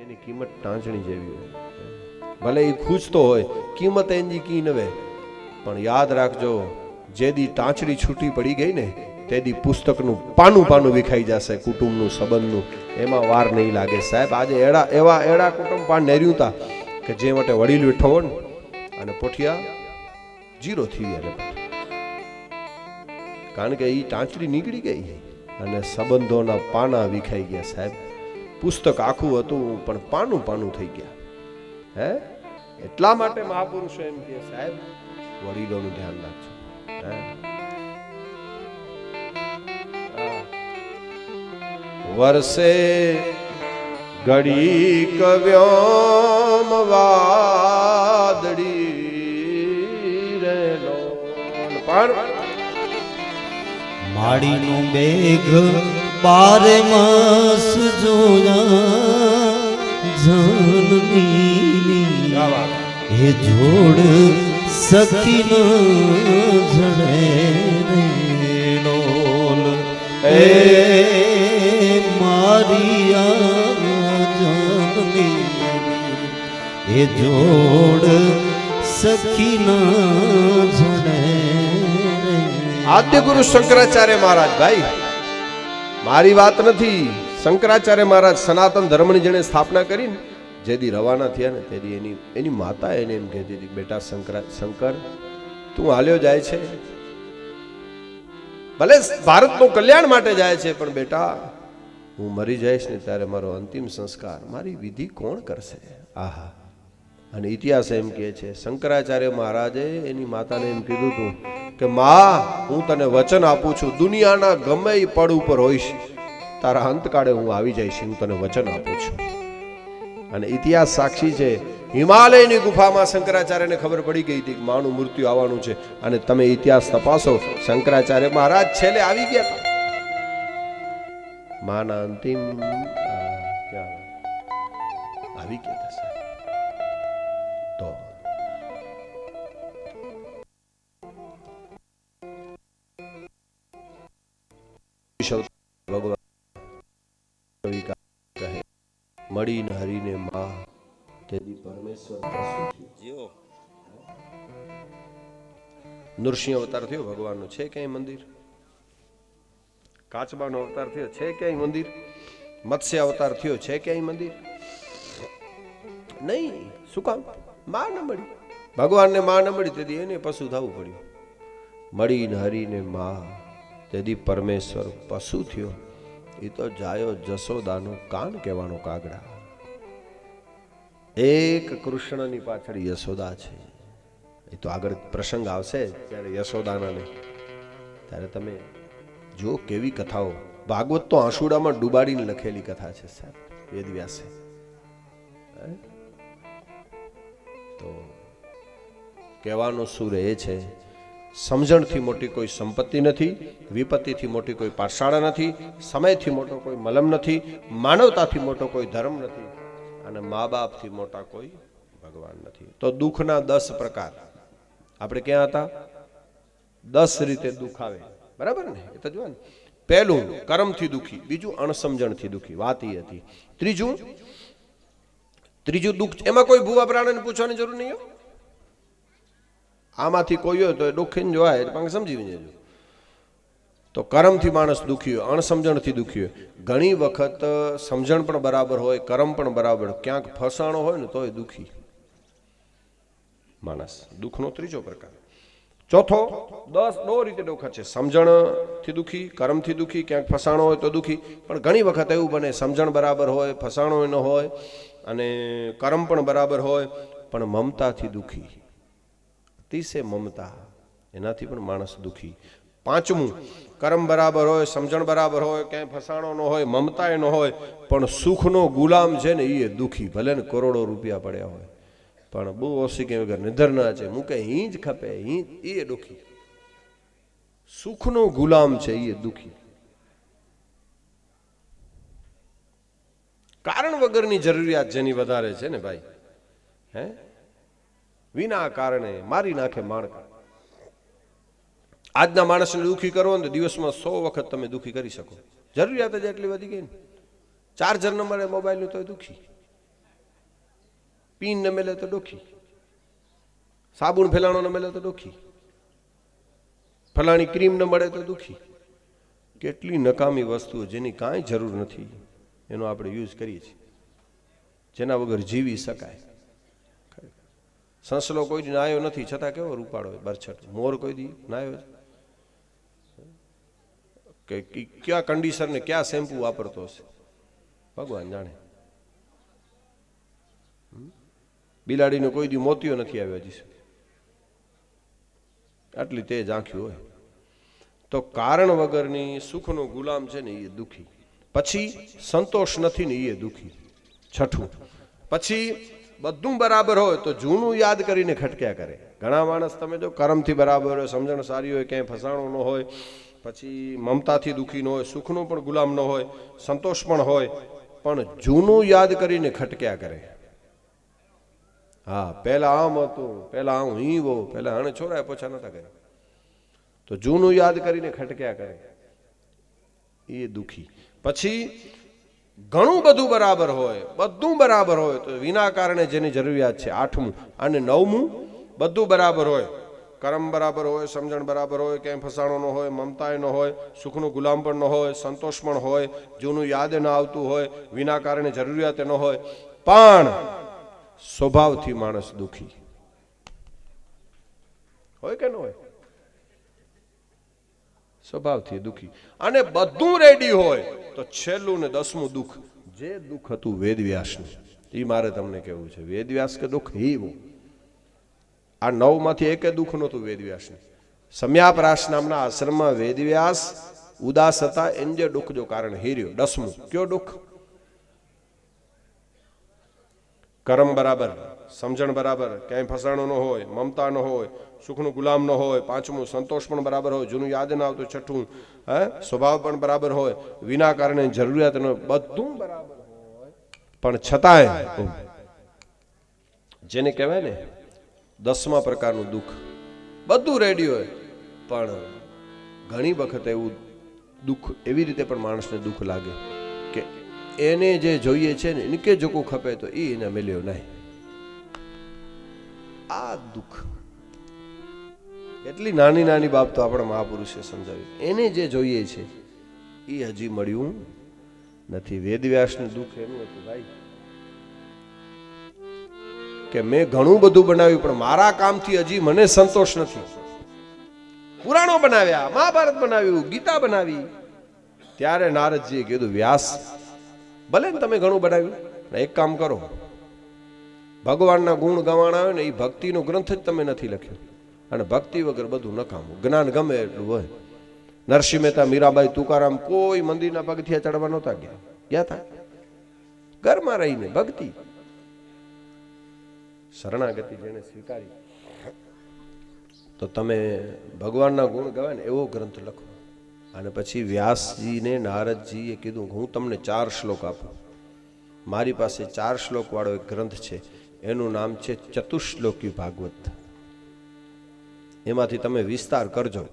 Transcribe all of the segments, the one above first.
એની કિંમત ટાંચણી જેવી હોય. ભલે એ ખૂજતો હોય કિંમત એની કી નવે, પણ યાદ રાખજો જે દી ટાંચડી છૂટી પડી ગઈ ને તે દી પુસ્તકનું પાનું પાનું વિખાઈ જશે, કુટુંબનું સંબંધનું. એમાં વાર નહીં લાગે સાહેબ. આજે એડા કુટુંબ પાન નેર્યું તા કે જે માટે વડીલ બેઠો હોય ને અને પોઠિયા જીરો થઈ ગયા, કારણ કે એ ટાંચડી નીકળી ગઈ અને સંબંધોના પાના વિખાઈ ગયા સાહેબ. પુસ્તક આખું હતું પણ પાનું પાનું થઈ ગયા. હે એટલા માટે મહાપુરુષો એમ કે સાહેબ વડીલોનું ધ્યાન રાખજો. વર્ષે ઘડી કવ્યોમ વાદળી રેલો પણ માડીનું મેઘ બારે માસ જોયા જનની એ જોડ સખી ન જડે ડોલ એ મારિયા જનની એ જોડ સખી ન જડે. આદ્ય ગુરુ શંકરાચાર્ય મહારાજ, ભાઈ મારી વાત નથી, શંકરાચાર્ય મહારાજ સનાતન ધર્મની જેણે સ્થાપના કરી ને, જેદી રવાના થયા ને તેથી એની માતા એને એમ કહેતી હતી, બેટા શંકર તું હાલ્યો જાય છે, ભલે ભારતનું કલ્યાણ માટે જાય છે, પણ બેટા હું મરી જઈશ ને ત્યારે મારો અંતિમ સંસ્કાર મારી વિધિ કોણ કરશે? આહા. અને ઇતિહાસ એમ કહે છે શંકરાચાર્ય મહારાજે એની માતાને એમ કીધું હતું કે માં હું તને વચન આપું છું, દુનિયાના ગમે એ પડ ઉપર હોઈશ, તારા અંતકાળે હું આવી જઈશ, હું તને વચન આપું છું. અને ઇતિહાસ સાક્ષી છે, હિમાલયની ગુફામાં શંકરાચાર્યને ખબર પડી ગઈ હતી કે માનું મૃત્યુ આવવાનું છે. અને તમે ઇતિહાસ તપાસો, શંકરાચાર્ય મહારાજ છેલ્લે આવી ગયા હતા. માના અંતિમ આવી ગયા હતા. તો ભગવાન કહે મળીને હરીને માં તેથી પરમેશ્વર નૃસિંહ અવતાર થયો ભગવાનનો. છે ક્યાંય મંદિર? કાચબાનો અવતાર થયો છે ક્યાંય મંદિર? મત્સ્ય અવતાર થયો છે ક્યાંય મંદિર? નહીં. શું કામ? માં ન મળી, ભગવાનને માં ન મળી તેથી એને પશુ થવું પડ્યું. મળીને હરીને માં તેથી પરમેશ્વર પશુ થયો. એ તો જાયો જશોદાનો કાન કહેવાનો કાગડા. એક કૃષ્ણની પાછળ યશોદા છે. એ તો આગળ પ્રસંગ આવશે ત્યારે યશોદાના ત્યારે તમે જો કેવી કથાઓ. ભાગવત તો આંસુડામાં ડૂબાડીને લખેલી કથા છે સાહેબ, વેદવ્યાસે. તો કહેવાનો સુર એ છે, સમજણથી મોટી કોઈ સંપત્તિ નથી, વિપત્તિથી મોટી કોઈ પાઠશાળા નથી, સમયથી મોટો કોઈ મલમ નથી, માનવતાથી મોટો કોઈ ધર્મ નથી, અને મા બાપથી મોટા કોઈ ભગવાન નથી. તો દુઃખના 10 પ્રકાર. આપણે ક્યાં હતા? 10 રીતે દુઃખ આવે, બરાબર ને? એ તો જોવા ને. પહેલું કર્મથી દુઃખી, બીજું અણસમજણથી દુઃખી, વાત એ હતી. ત્રીજું દુઃખ, એમાં કોઈ ભૂવા પ્રાણીને પૂછવાની જરૂર નહીં હોય. આમાંથી કોઈ હોય તો એ દુઃખીને જોવાય એટલે સમજી જજો. તો કર્મથી માણસ દુઃખી હોય, અણસમજણથી દુઃખી હોય. ઘણી વખત સમજણ પણ બરાબર હોય, કર્મ પણ બરાબર, ક્યાંક ફસાણો હોય ને તોય દુઃખી માણસ. દુઃખનો ત્રીજો પ્રકાર. ચોથો 10 રીતે દુઃખ છે. સમજણથી દુઃખી, કર્મથી દુઃખી, ક્યાંક ફસાણો હોય તો દુઃખી. પણ ઘણી વખત એવું બને સમજણ બરાબર હોય, ફસાણો ન હોય અને કર્મ પણ બરાબર હોય, પણ મમતાથી દુઃખી. અતિશય મમતા, એનાથી પણ માણસ દુઃખી. પાંચમું, કર્મ બરાબર હોય, સમજણ બરાબર હોય, ક્યાંય ફસાણો ન હોય, મમતા ન હોય, પણ સુખનો ગુલામ છે ને એ દુઃખી. ભલે ને કરોડો રૂપિયા પડ્યા હોય, પણ બહુ ઓછી કે વગર નિધર ના છે, મૂકે અહીં જ ખપે, એ દુઃખી. સુખનો ગુલામ છે એ દુઃખી. કારણ વગરની જરૂરિયાત જેની વધારે છે ને ભાઈ, હે, વિના કારણે મારી નાખે માણકા. આજના માણસને દુઃખી કરો ને દિવસમાં 100 વખત તમે દુઃખી કરી શકો. જરૂરિયાત જ એટલી વધી ગઈ ને. ચાર્જર ન મળે મોબાઈલનું તો દુઃખી. પીન ન મેલે તો ડોખી, સાબુન ફેલાણો ન મેલે તો ડોખી, ફલાણી ક્રીમ ન મળે તો દુખી. કેટલી નકામી વસ્તુઓ જેની કાંઈ જરૂર નથી એનો આપણે યુઝ કરીએ છીએ, જેના વગર જીવી શકાય. સંસલો કોઈ દી નાયો નથી છતાં કેવો રૂપાળો હોય બરછટ. મોર કોઈ દી નાયો કે ક્યાં કંડિશનર ને ક્યાં શેમ્પુ વાપરતો હશે ભગવાન જાણે. બિલાડીને કોઈ દી મોતિયો નથી આવ્યો હજી, આટલી તેજ આંખ્યું હોય. તો કારણ વગરની સુખનો ગુલામ છે ને એ દુખી. પછી સંતોષ નથી ને એ દુખી. છઠ્ઠું, પછી બધું બરાબર હોય તો જૂનું યાદ કરીને ખટક્યા કરે. ઘણા માણસ તમે જો કર્મથી બરાબર હોય, સમજણ સારી હોય, ક્યાંય ફસાણો ન હોય, પછી મમતાથી દુખી ન હોય, સુખનો પણ ગુલામ ન હોય, સંતોષ પણ હોય, પણ જૂનું યાદ કરીને ખટક્યા કરે. હા, પહેલા આમ હતું, પહેલા હું હીવો, પહેલા આને છોરાય પોછા નતા કરે, તો જૂનું યાદ કરીને ખટક્યા કરે એ દુખી. પછી ઘણું બધું બરાબર હોય, બધું બરાબર હોય તો વિના કારણે જેની જરૂરિયાત છે. આઠમું અને નવમું, બધું બરાબર હોય, કર્મ બરાબર હોય, સમજણ બરાબર હોય, ક્યાંય ફસાણો ન હોય, મમતા ન હોય, સુખનું ગુલામ પણ ન હોય, સંતોષ પણ હોય, જૂનું યાદ ન આવતું હોય, વિના કારણે જરૂરિયાત ન હોય, પણ સ્વભાવથી માણસ દુખી હોય કે ન હોય? સ્વભાવથી દુખી. અને બધું રેડી હોય તો છેલ્લું ને 10મું દુઃખ, જે દુઃખ હતું વેદવ્યાસનું, એ મારે તમને કહેવું છે. વેદવ્યાસ કે દુઃખ હીવું, આ 9 માંથી એકે દુઃખ નહોતું વેદવ્યાસનું. સમ્યાપરાશ નામના આશ્રમમાં વેદવ્યાસ ઉદાસ હતા, એને જે દુઃખ જો કારણ હીર્યો. 10મું કયો દુઃખ? કર્મ બરાબર, સમજણ બરાબર, ક્યાંય ફસાણો ન હોય, મમતા ન હોય, સુખનું ગુલામ ન હોય. 5મું સંતોષ પણ બરાબર હોય, જૂનું યાદ ન આવતું. 6ઠું સ્વભાવ પણ બરાબર હોય, વિના કારણે જરૂરિયાત ન હોય, બધું બરાબર હોય, પણ છતાંય જેને કહેવાય ને 10મા પ્રકારનું દુઃખ, બધું રેડી હોય પણ ઘણી વખત એવું દુઃખ એવી રીતે પણ માણસને દુઃખ લાગે કે એને જે જોઈએ છે ને એને કે જોકું ખપે તો એ એને મળ્યો નહીં. આ દુઃખ એટલી નાની નાની બાબતો આપણા મહાપુરુષે સમજાવી. એને જે જોઈએ છે એ હજી મળ્યું નથી. વેદવ્યાસનું દુઃખ એનું હતું ભાઈ કે મેં ઘણું બધું બનાવ્યું પણ મારા કામથી હજી મને સંતોષ નથી. પુરાણો બનાવ્યા, મહાભારત બનાવ્યું, ગીતા બનાવી. ત્યારે નારદજીએ કીધું, વ્યાસ ભલે ને તમે ઘણું બનાવ્યું, એક કામ કરો, ભગવાનના ગુણ ગવાણા હોય ને એ ભક્તિનો ગ્રંથ જ તમે નથી લખ્યો, અને ભક્તિ વગર બધું નકામું. જ્ઞાન ગમે એટલું હોય. નરસિંહ મહેતા, મીરાબાઈ, તુકારામ કોઈ મંદિરના પગથિયા ચડવા નહોતા ગયા. ગયા હતા ઘરમાં રહીને ભક્તિ, શરણાગતિ જેને સ્વીકારી. તો તમે ભગવાનના ગુણ ગવાય ને એવો ગ્રંથ લખો. અને પછી વ્યાસજીને નારદજીએ કીધું, હું તમને 4 શ્લોક આપું. મારી પાસે 4 શ્લોક વાળો એક ગ્રંથ છે, એનું નામ છે ચતુશ્લોકી ભાગવત. એમાંથી તમે વિસ્તાર કરજો,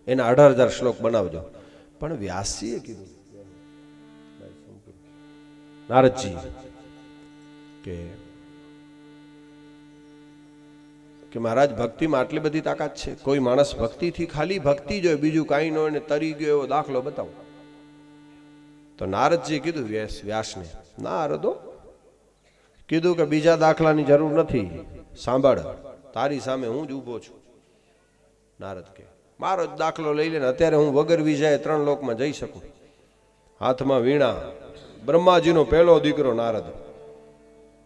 એના 18,000 શ્લોક બનાવજો. પણ વ્યાસજીએ કીધું, નારદજી કે મહારાજ, ભક્તિમાં આટલી બધી તાકાત છે? કોઈ માણસ ભક્તિથી ખાલી ભક્તિ જોય, બીજું કાંઈ ન હોય ને તરી ગયો એવો દાખલો બતાવો. તો નારદજીએ કીધું વ્યાસને, નારદો કીધું કે બીજા દાખલાની જરૂર નથી, સાંભળ, તારી સામે હું જ ઊભો છું. નારદ કે મારો જ દાખલો લઈ લે ને, અત્યારે હું વગર વિજાએ 3 લોકમાં જઈ શકું. હાથમાં વીણા, બ્રહ્માજીનો પહેલો દીકરો નારદ.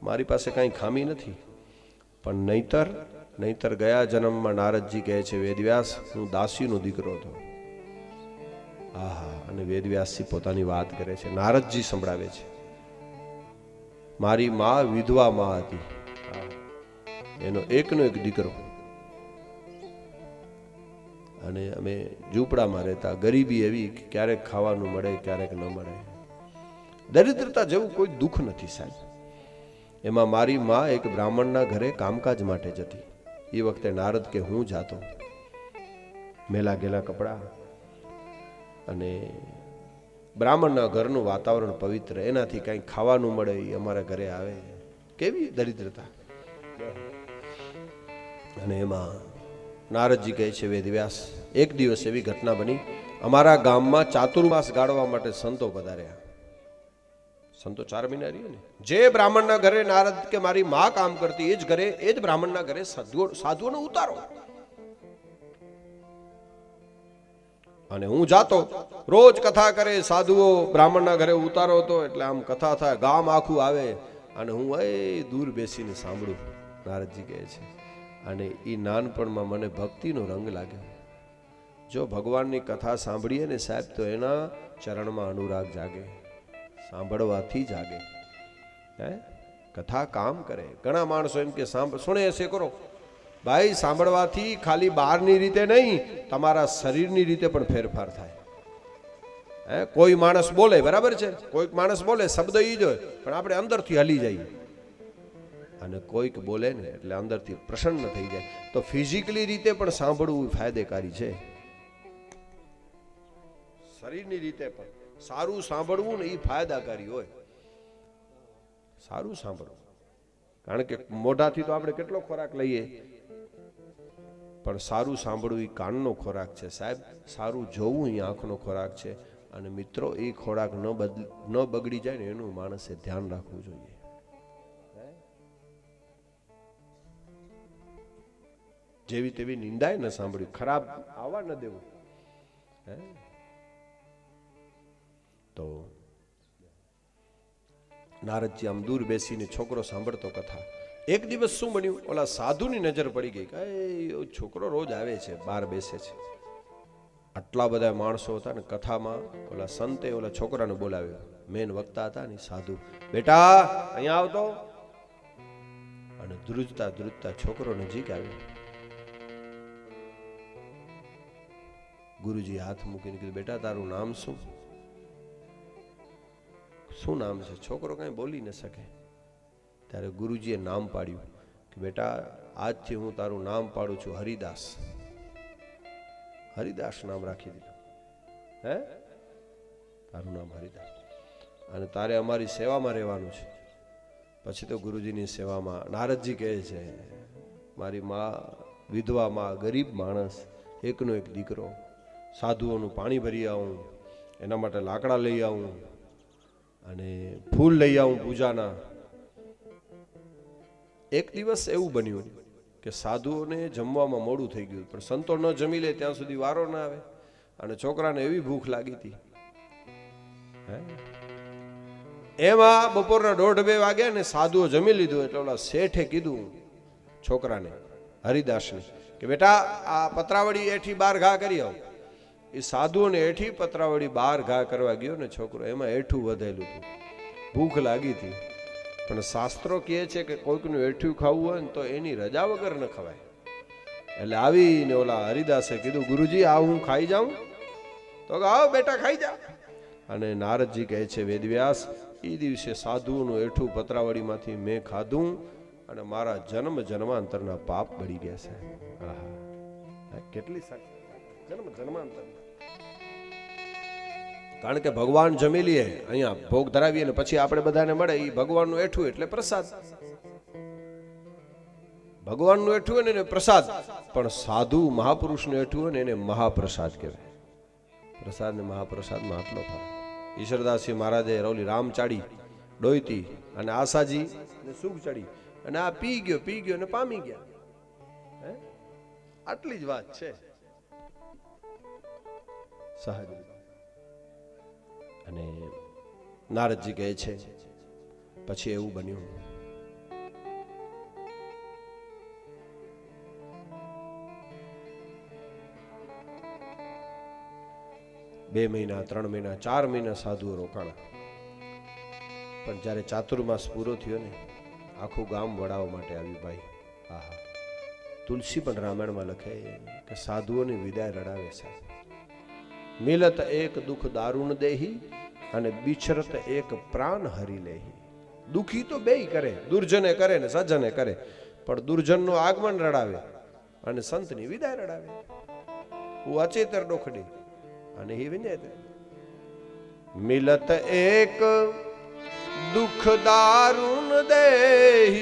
મારી પાસે કાંઈ ખામી નથી. પણ નહીતર ગયા જન્મમાં નારદજી કહે છે, વેદવ્યાસ, હું દાસીનો દીકરો હતો. આહા. અને વેદવ્યાસજી પોતાની વાત કરે છે, નારદજી સંભળાવે છે, મારી માં વિધવા માં હતી, એનો એકનો એક દીકરો, અને અમે ઝૂંપડામાં રહેતા. ગરીબી એવી કે ક્યારેક ખાવાનું મળે, ક્યારેક ન મળે. દરિદ્રતા જેવું કોઈ દુઃખ નથી સાહેબ. એમાં મારી માં એક બ્રાહ્મણના ઘરે કામકાજ માટે જતી. એ વખતે નારદ કે હું જાતો, મેલા ગેલા કપડા, અને બ્રાહ્મણના ઘરનું વાતાવરણ પવિત્ર, એનાથી કંઈક ખાવાનું મળે, એ અમારા ઘરે આવે. કેવી દરિદ્રતા. અને એમાં નારદજી કહે છે વેદવ્યાસ, એક દિવસ એવી ઘટના બની, અમારા ગામમાં ચાતુર્માસ ગાળવા માટે સંતો પધાર્યા. સંતો 4 મહિના રહ્યો ને, જે બ્રાહ્મણના ઘરે નારદ કે મારી માં કામ કરતી એ જ ઘરે, એ જ બ્રાહ્મણના ઘરે સાધુઓને ઉતારો. અને હું જાતો, રોજ કથા કરે સાધુઓ, બ્રાહ્મણના ઘરે ઉતારો હતો એટલે આમ કથા થાય, ગામ આખું આવે અને હું દૂર બેસીને સાંભળું. નારદજી કહે છે અને એ નાનપણમાં મને ભક્તિનો રંગ લાગ્યો. જો ભગવાનની કથા સાંભળીએ ને સાહેબ, તો એના ચરણમાં અનુરાગ જાગે, સાંભળવાથી જાગે. હે, કથા કામ કરે. ઘણા માણસો એમ કે સુણે એસે કરો. ભાઈ, સાંભળવાથી ખાલી બહારની રીતે નહીં, તમારા શરીરની રીતે પણ ફેરફાર થાય. હે, કોઈ માણસ બોલે, બરાબર છે, કોઈક માણસ બોલે, શબ્દ ઈ જ હોય, પણ આપણે અંદરથી હલી જઈએ. અને કોઈક બોલે ને એટલે અંદરથી પ્રસન્ન થઈ જાય. તો ફિઝિકલી રીતે પણ સાંભળવું ફાયદેકારી છે. શરીરની રીતે પણ સારું સાંભળવું ને એ ફાયદાકારી હોય. સારું સાંભળવું, કારણ કે મોઢાથી તો આપણે કેટલો ખોરાક લઈએ, પણ સારું સાંભળવું એ કાનનો ખોરાક છે સાહેબ. સારું જોવું એ આંખનો ખોરાક છે. અને મિત્રો, એ ખોરાક ન બગડી જાય ને એનું માણસે ધ્યાન રાખવું જોઈએ. જેવી તેવી નિંદાય ન સાંભળ્યું, ખરાબ આવવા ન દેવું. તો નારદજી આમ દૂર બેસીને છોકરો સાંભળતો કથા. એક દિવસ શું બન્યું, ઓલા સાધુની નજર પડી ગઈ કે છોકરો રોજ આવે છે, બહાર બેસે છે. આટલા બધા માણસો હતા ને કથામાં, ઓલા સંતે ઓલા છોકરાને બોલાવ્યો. મેન વક્તા હતા ને સાધુ, બેટા અહીંયા આવતો. અને ધ્રુજતા ધ્રુજતા છોકરો નજીક આવ્યો. ગુરુજી હાથ મૂકીને કીધું, બેટા તારું નામ શું? શું નામ છે? છોકરો કઈ બોલી ન શકે. ત્યારે ગુરુજીએ નામ પાડ્યું કે બેટા, આજથી હું તારું નામ પાડું છું હરિદાસ. હરિદાસ નામ રાખી દીધું. હે, તારું નામ હરિદાસ. અને તારે અમારી સેવામાં રહેવાનું છે. પછી તો ગુરુજીની સેવામાં. નારદજી કહે છે, મારી માં વિધવા માં, ગરીબ માણસ, એકનો એક દીકરો, સાધુઓનું પાણી ભરી આવું, એના માટે લાકડા લઈ આવું અને ફૂલ લઈ આવું પૂજાના. એક દિવસ એવું બન્યું કે સાધુઓને જમવામાં મોડું થઈ ગયું, પણ સંતો ન જમી લે ત્યાં સુધી વારો ના આવે. અને છોકરાને એવી ભૂખ લાગી હતી. એમાં બપોરના 1:30-2 વાગ્યા ને સાધુઓ જમી લીધું. એટલે ઓલા શેઠે કીધું છોકરાને, હરિદાસને, કે બેટા આ પતરાવળી એઠી 12 ઘા કરી આવ. એ સાધુઓને એઠી પતરાવળી 12 ઘા કરવા ગયો ને છોકરો, એમાં એઠું વધેલું હતું. ભૂખ લાગી હતી, પણ શાસ્ત્રો કહે છે કે કોઈકનું એઠું ખાવું હોય ને તો એની રજા વગર ન ખવાય. એટલે આવીને ઓલા હરિદાસે કીધું, ગુરુજી આ હું ખાઈ જાઉં? તો કે આવ બેટા ખાઈ જા. અને નારદજી કહે છે વેદવ્યાસ, એ દિવસે સાધુઓનું એઠું પતરાવળીમાંથી મેં ખાધું અને મારા જન્મ જન્માંતરના પાપ બળી ગયા છે. આહા, કેટલી જન્મ જન્માંતર. કારણ કે ભગવાન જમી લઈએ, અહીંયા ભોગ ધરાવીએ ને પછી આપણે બધાને મળે, એ ભગવાનનું એઠું એટલે પ્રસાદ. ભગવાનનું એઠું હોય ને એને પ્રસાદ, પણ સાધુ મહાપુરુષનું એઠું હોય ને એને મહાપ્રસાદ કહેવાય. પ્રસાદ ને મહાપ્રસાદમાં આટલો ફરક. ઈશ્વરદાસજી મહારાજે રવલી રામચાડી ડોયતી અને આશાજી ને સુખ ચડી, અને આ પી ગયો ને પામી ગયા. આટલી જ વાત છે સહજ. અને નારદજી કહે છે પછી એવું બન્યું, બે મહિના 3 મહિના 4 મહિના સાધુઓ રોકાણા. પણ જ્યારે ચાતુર્માસ પૂરો થયો ને, આખું ગામ વડાવવા માટે આવ્યું. ભાઈ, આહા, તુલસી પણ રામાયણમાં લખે કે સાધુઓની વિદાય રડાવે છે. મિલત એક દુઃખ દારૂણ દેહી અને બિછરત એક પ્રાણ હરી લેહી. દુઃખી તો બેય કરે, દુર્જને કરે ને સજ્જને કરે, પણ દુર્જનનું આગમન રડાવે અને સંતની વિદાય રડાવે. હું અચેતર ડોખડી અને હી વિનય. મિલત એક દુઃખ દારૂણ દેહી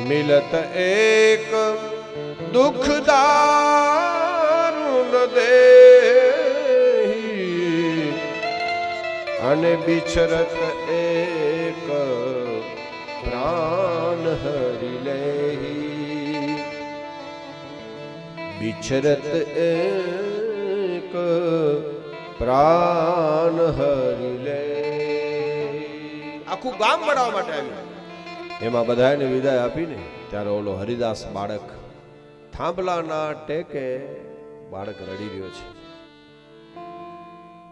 મિલત એક દુઃખ દારૂણ દેહી અને બિછરત એક પ્રાણ હરી લેહી બિછરત એક પ્રાણ હરી લેહી આખું ગામ મળવા માટે આવ્યું એમાં બધાને વિદાય આપીને ત્યારે ઓલો હરિદાસ બાળક થાંભલાના ટેકે બાળક રડી રહ્યો છે.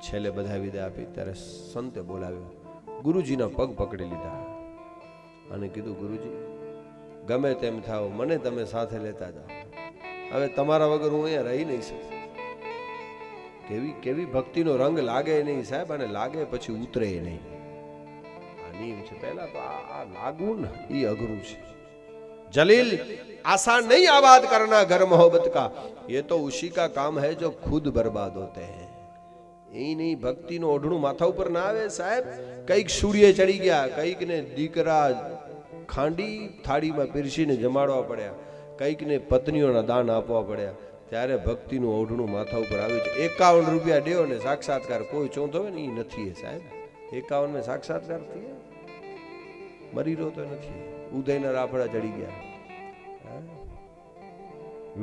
છેલ્લે બધા વિદાય આપી ત્યારે સંતે બોલાવ્યો, ગુરુજીના પગ પકડી લીધા અને કીધું, ગુરુજી ગમે તેમ થાવ મને તમે સાથે લેતા જાઓ, હવે તમારા વગર હું અહીંયા રહી નહીં શકું. કેવી કેવી ભક્તિનો રંગ લાગે નહીં સાહેબ, અને લાગે પછી ઉતરે નહીં. નિયમ છે પહેલા તો આ લાગવું ને એ અઘરું છે. जलील आसान नहीं आबाद करना घर मोहब्बत का, ये तो उसी का काम है जो खुद बर्बाद होते हैं. એ નહીં ભક્તિ નું ઓઢણું માથા ઉપર ના આવે સાહેબ. કઈક સૂર્ય ચડી ગયા, કઈક ને દીકરા ખાંડી થાળીમાં પીરસીને જમાડવા પડ્યા, કઈક ને પત્નીઓના દાન આપવા પડ્યા, ત્યારે ભક્તિનું ઓઢણું માથા ઉપર આવ્યું છે. 51 રૂપિયા દેવો ને સાક્ષાત્કાર કોઈ ચોંધો હોય ને એ નથી સાહેબ. 51 में साक्षात्कार थी मरी रो तो नहीं, उदयना राफड़ा चढ़ी गया.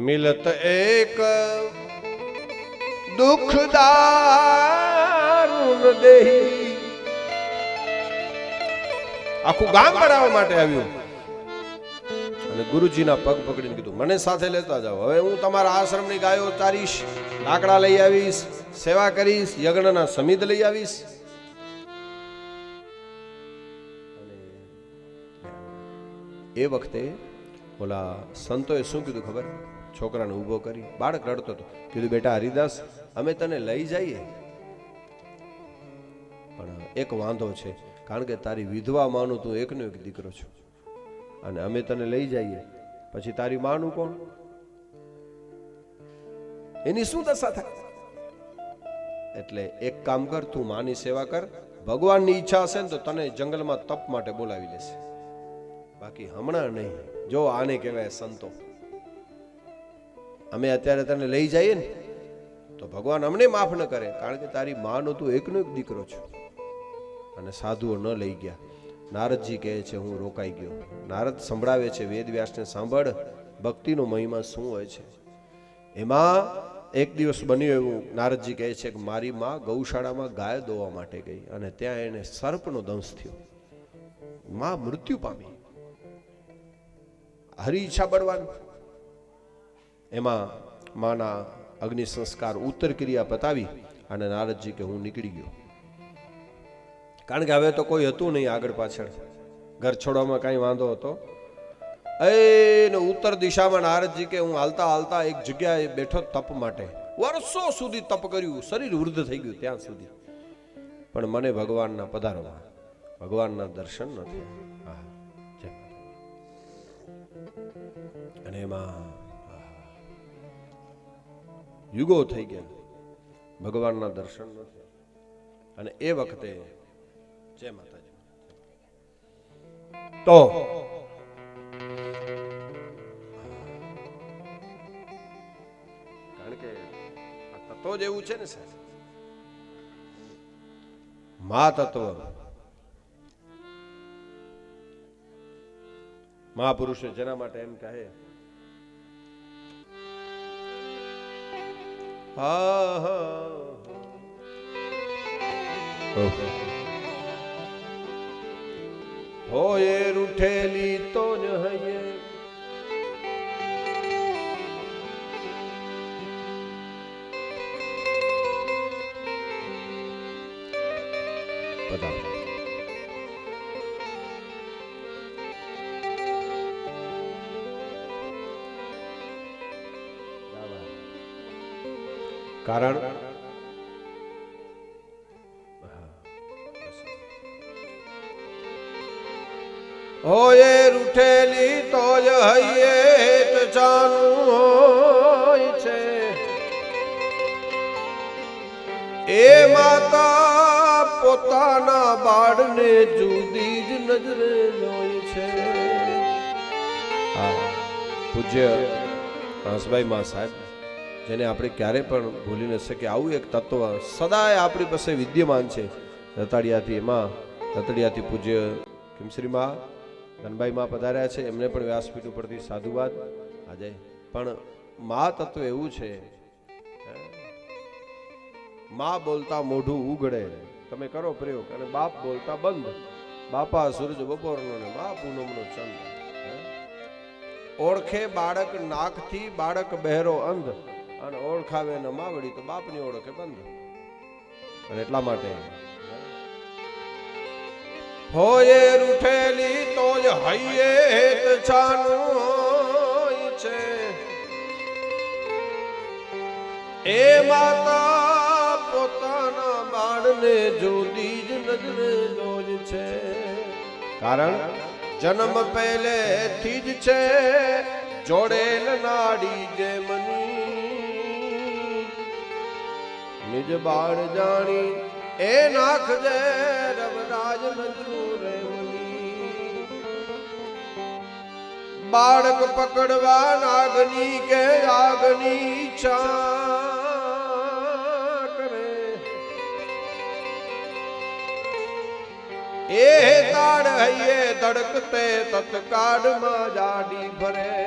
मिलत एक दुख दारुण देही આખું ગામ બનાવવા માટે આવ્યું અને ગુરુજીના પગ પકડીને કીધું, મને સાથે લેતા જાઓ. હવે હું તમારા આશ્રમની ગાયો ચારીશ, લાકડા લઈ આવીશ, સેવા કરીશ, યજ્ઞના સમિધ લઈ આવીશ. એ વખતે ઓલા સંતોએ શું કીધું ખબર? છોકરાને ઊભો કરી, બાળક રડતો હતો, કીધું, બેટા હરિદાસ અમે તને લઈ જઈએ પણ એક વાંધો છે, કારણ કે તારી વિધવા માનું તું એકનો એક દીકરો છો, અને અમે તને લઈ જઈએ પછી તારી માનું કોણ? એની શું દશા થાય? એટલે એક કામ કર, તું માની સેવા કર, ભગવાનની ઈચ્છા હશે ને તો તને જંગલમાં તપ માટે બોલાવી લેશે, બાકી હમણાં નહીં. જો આને કહેવાય સંતો. અમે અત્યારે તને લઈ જઈએ ને તો ભગવાન અમને માફ ન કરે, કારણ કે તારી માનો તું એકનો એક દીકરો છો. અને સાધુઓ ન લઈ ગયા. નારદજી કહે છે હું રોકાઈ ગયો. નારદ સંભળાવે છે વેદ વ્યાસને, સાંભળ ભક્તિનો મહિમા શું હોય છે. એમાં એક દિવસ બન્યું એવું, નારદજી કહે છે કે મારી માં ગૌશાળામાં ગાય દોવા માટે ગઈ અને ત્યાં એને સર્પનો દંશ થયો, માં મૃત્યુ પામી. હરી ઈચ્છા બળવાન. એમાં માના અગ્નિ સંસ્કાર ઉત્તર ક્રિયા પતાવી અને નારદજી કે હું નીકળી ગયો, કારણ કે હવે તો કોઈ હતું નહીં આગળ પાછળ, ઘર છોડવામાં કઈ વાંધો હતો. એને ઉત્તર દિશામાં નારદજી કે હું હાલતા હાલતા એક જગ્યાએ બેઠો તપ માટે, વર્ષો સુધી તપ કર્યું, શરીર વૃદ્ધ થઈ ગયું ત્યાં સુધી, પણ મને ભગવાનના પધારવા, ભગવાનના દર્શન ન થયા. અને એમાં યુગો થઈ ગયા, ભગવાનના દર્શન ન થયા. અને એ વખતે જય માતાજી તો કારણ કે આ તત્વ જ એવું છે ને સાહેબ, મા તત્વ. મહાપુરુષે જેના માટે એમ કહે, હોયે રૂઠેલી તો જ હૈયે, કારણ હોયે રૂઠેલી તો જ હૈયે જાનું હોય છે, એ માતા પોતાના બાળને જુદી જ નજરે જોઈ છે. આ પૂજ્ય હંસભાઈ મા સાહેબ, જેને આપણે ક્યારે પણ ભૂલી ન શકીએ, આવું એક તત્વ સદાય આપણી પાસે વિદ્યમાન છે. રતડિયાથી પૂજ્ય કિમશ્રી મા ધનભાઈ મા પધાર્યા છે, એમને પણ વ્યાસપીઠ ઉપરથી સાધુવાદ. આજે પણ મા તત્વ એવું છે, મા બોલતા મોઢું ઉઘડે, તમે કરો પ્રયોગ, અને બાપ બોલતા બંધ. બાપા સૂરજ બપોરનો ને મા પૂનમનો ચંદ. ઓળખે બાળક નાકથી, બાળક બહેરો અંધ, અને ઓળખાવે ન માવડી તો બાપની ઓળખે બંધ. અને એટલા માટે હોય રૂઠેલી તો જ હૈયે છાનું છે, એ માતા પોતાના બાળને જોદી જ નજરે જોજ છે. કારણ જન્મ પહેલેથી જ છે જોડેલ નાડી જેમની, નિજ બાળ જાણી એ નાખજે રવરાજ નજરું રેમની. બાળક પકડવા નાગની કે આગની ઈચ્છા કરે, એ તાડ હૈયે ધડકતે તત્કાળમાં જાડી ભરે.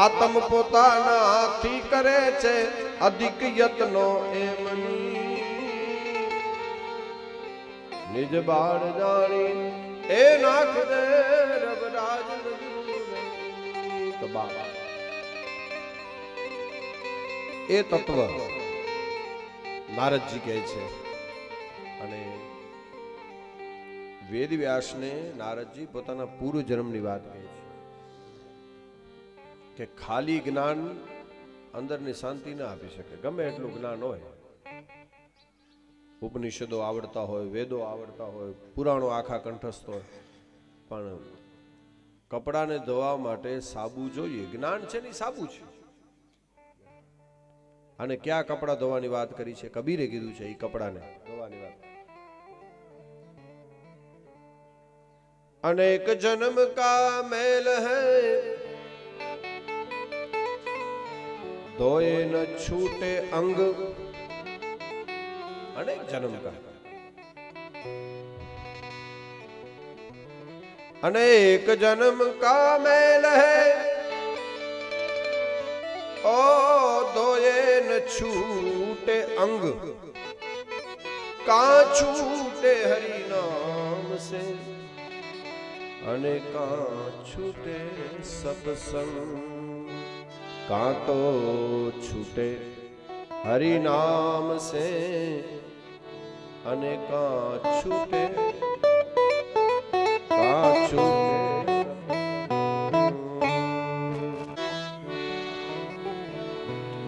આત્મ પોતાના હાથી કરે છે અધિક યત્નો એમની, નિજ બાળ જાણી એ નાખ દે રબરાજ તો બાબા. એ તત્વ નારદજી કહે છે, અને વેદ વ્યાસને નારદજી પોતાના પૂર્વ જન્મની વાત કહે છે કે ખાલી જ્ઞાન અંદરની શાંતિ ના આપી શકે. ગમે એટલું જ્ઞાન હોય, ઉપનિષદો આવડતા હોય, વેદો આવડતા હોય, પુરાણો આખા કંઠસ્થ હોય, પણ કપડાને ધોવા માટે સાબુ જોઈએ. જ્ઞાન છે ને સાબુ છે. અને ક્યાં કપડા ધોવાની વાત કરી છે? કબીરે કીધું છે એ કપડાને ધોવાની વાત. अनेक जन्म का मेल है धोए न छूटे अंग. अनेक जन्म का, अनेक जन्म का मेल है ओ धोए न छूटे अंग. का छूटे हरि नाम से અને કાં છૂટે સત્સંગ. કાં તો છૂટે હરિ નામ સે અને કાં છૂટે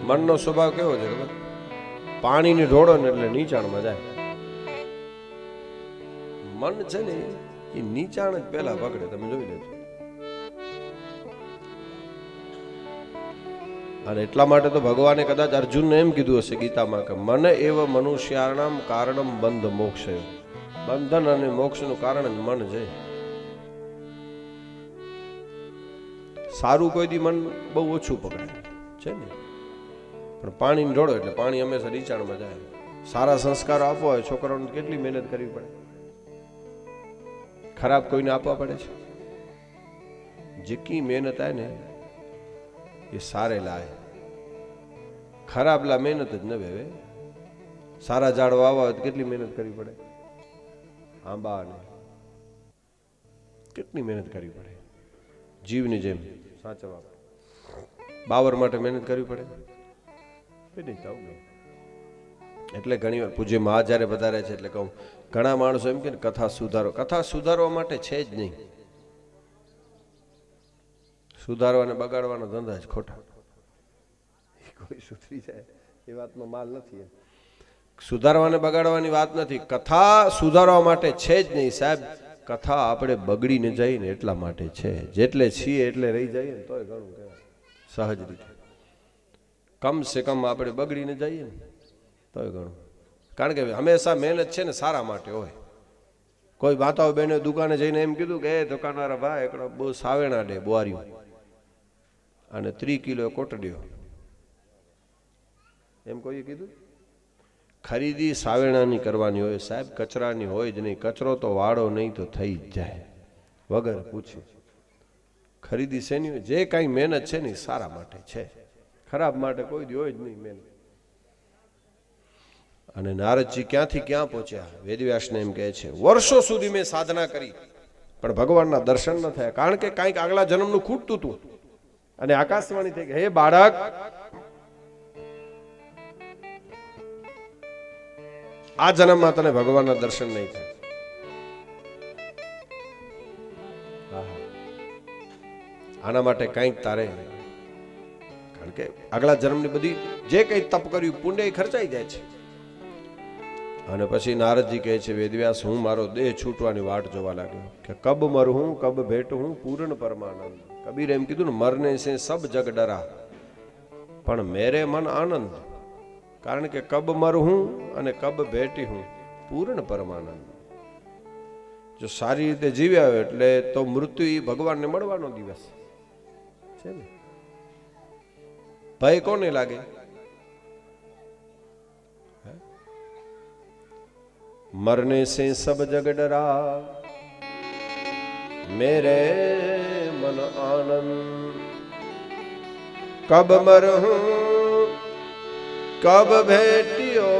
મનનો સ્વભાવ કેવો છે ખબર? પાણીની ઢોળો ને એટલે નીચાણમાં જાય. મન છે ને એ નીચાણ જ પેલા પકડે. તમે જોઈ લેજો. અને એટલા માટે તો ભગવાને કદાચ અર્જુનને એમ કીધું હશે ગીતામાં કે મન એવ મનુષ્યાણામ કારણમ બંધ મોક્ષ. બંધન અને મોક્ષનું કારણ જ મન છે. સારું કોઈ દી મન બહુ ઓછું પકડે છે ને, પણ પાણીની ઢોળો એટલે પાણી હંમેશા નીચાણમાં જાય. સારા સંસ્કારો આપવા હોય છોકરાઓને કેટલી મહેનત કરવી પડે. ખરાબ કોઈને આપવા પડે છે? જેટલી મહેનત આવે ને એ સારે લાય. ખરાબ લા મહેનત જ ન વેવે. સારા ઝાડ વાવવા હોય તો કેટલી મહેનત કરવી પડે. આંબા ને કેટલી મહેનત કરવી પડે. જીવની જેમ સાચવા બાવર માટે મહેનત કરવી પડે. એટલે ઘણી વાર પૂજ્ય મહા જ્યારે વધારે છે એટલે કહું, ઘણા માણસો એમ કે કથા સુધારો. કથા સુધારવા માટે છે જ નહીં. સુધારવા અને બગાડવાના ધંધા જ ખોટા. કોઈ સુધરી જાય એ વાતનો માલ નથી. સુધારવા અને બગાડવાની વાત નથી. કથા સુધારવા માટે છે જ નહીં સાહેબ. કથા આપણે બગડીને જઈએ ને એટલા માટે છે. જેટલે છીએ એટલે રહી જઈએ ને તોય ઘણું કહેવાય. સહજ રીતે કમ સે કમ આપણે બગડીને જઈએ ને તોય ઘણું. કારણ કે હંમેશા મહેનત છે ને સારા માટે હોય. કોઈ માતાઓ બહેનો દુકાને જઈને એમ કીધું કે એ દુકાનવાળા ભાઈ એકડો બહુ સાવેણા દે બોરિયું. અને 3 કિલો કોટડીઓ. એમ કોઈએ કીધું ખરીદી સાવેણાની કરવાની હોય સાહેબ, કચરાની હોય જ નહીં. કચરો તો વાળો નહીં તો થઈ જ જાય વગર પૂછે. ખરીદી શેની હોય? જે કાંઈ મહેનત છે ને સારા માટે છે, ખરાબ માટે કોઈ દી હોય જ નહીં મહેનત. અને નારદજી ક્યાંથી ક્યાં પહોંચ્યા? વેદવ્યાસને એમ કહે છે વર્ષો સુધી મેં સાધના કરી પણ ભગવાનના દર્શન ન થયા, કારણ કે કાંઈક આગલા જન્મનું ખૂટતું હતું. અને આકાશવાણી થઈ કે હે બાળક, આ જન્મમાં તને ભગવાનના દર્શન નહીં થાય. આના માટે કંઈક તારે, કારણ કે આગલા જન્મની બધી જે કંઈ તપ કર્યું પુણ્ય ખર્ચાઈ જાય છે. અને પછી નારદજી કહે છે વેદવ્યાસ, હું મારો દેહ છૂટવાની વાટ જોવા લાગ્યો કે કબ મરહું કબ ભેટું પૂર્ણ પરમાનંદ. કબીર એમ કીધું ને, મરને સે સબ જગ ડરા પણ મેરે મન આનંદ. કારણ કે કબ મરહું અને કબ ભેટી હું પૂર્ણ પરમાનંદ. જો સારી રીતે જીવ્યા હોય એટલે તો મૃત્યુ એ ભગવાનને મળવાનો દિવસ છે ને. ભય કોને લાગે? मरने से सब जग डरा मेरे मन आनंद. कब मरहूं कब भेटियो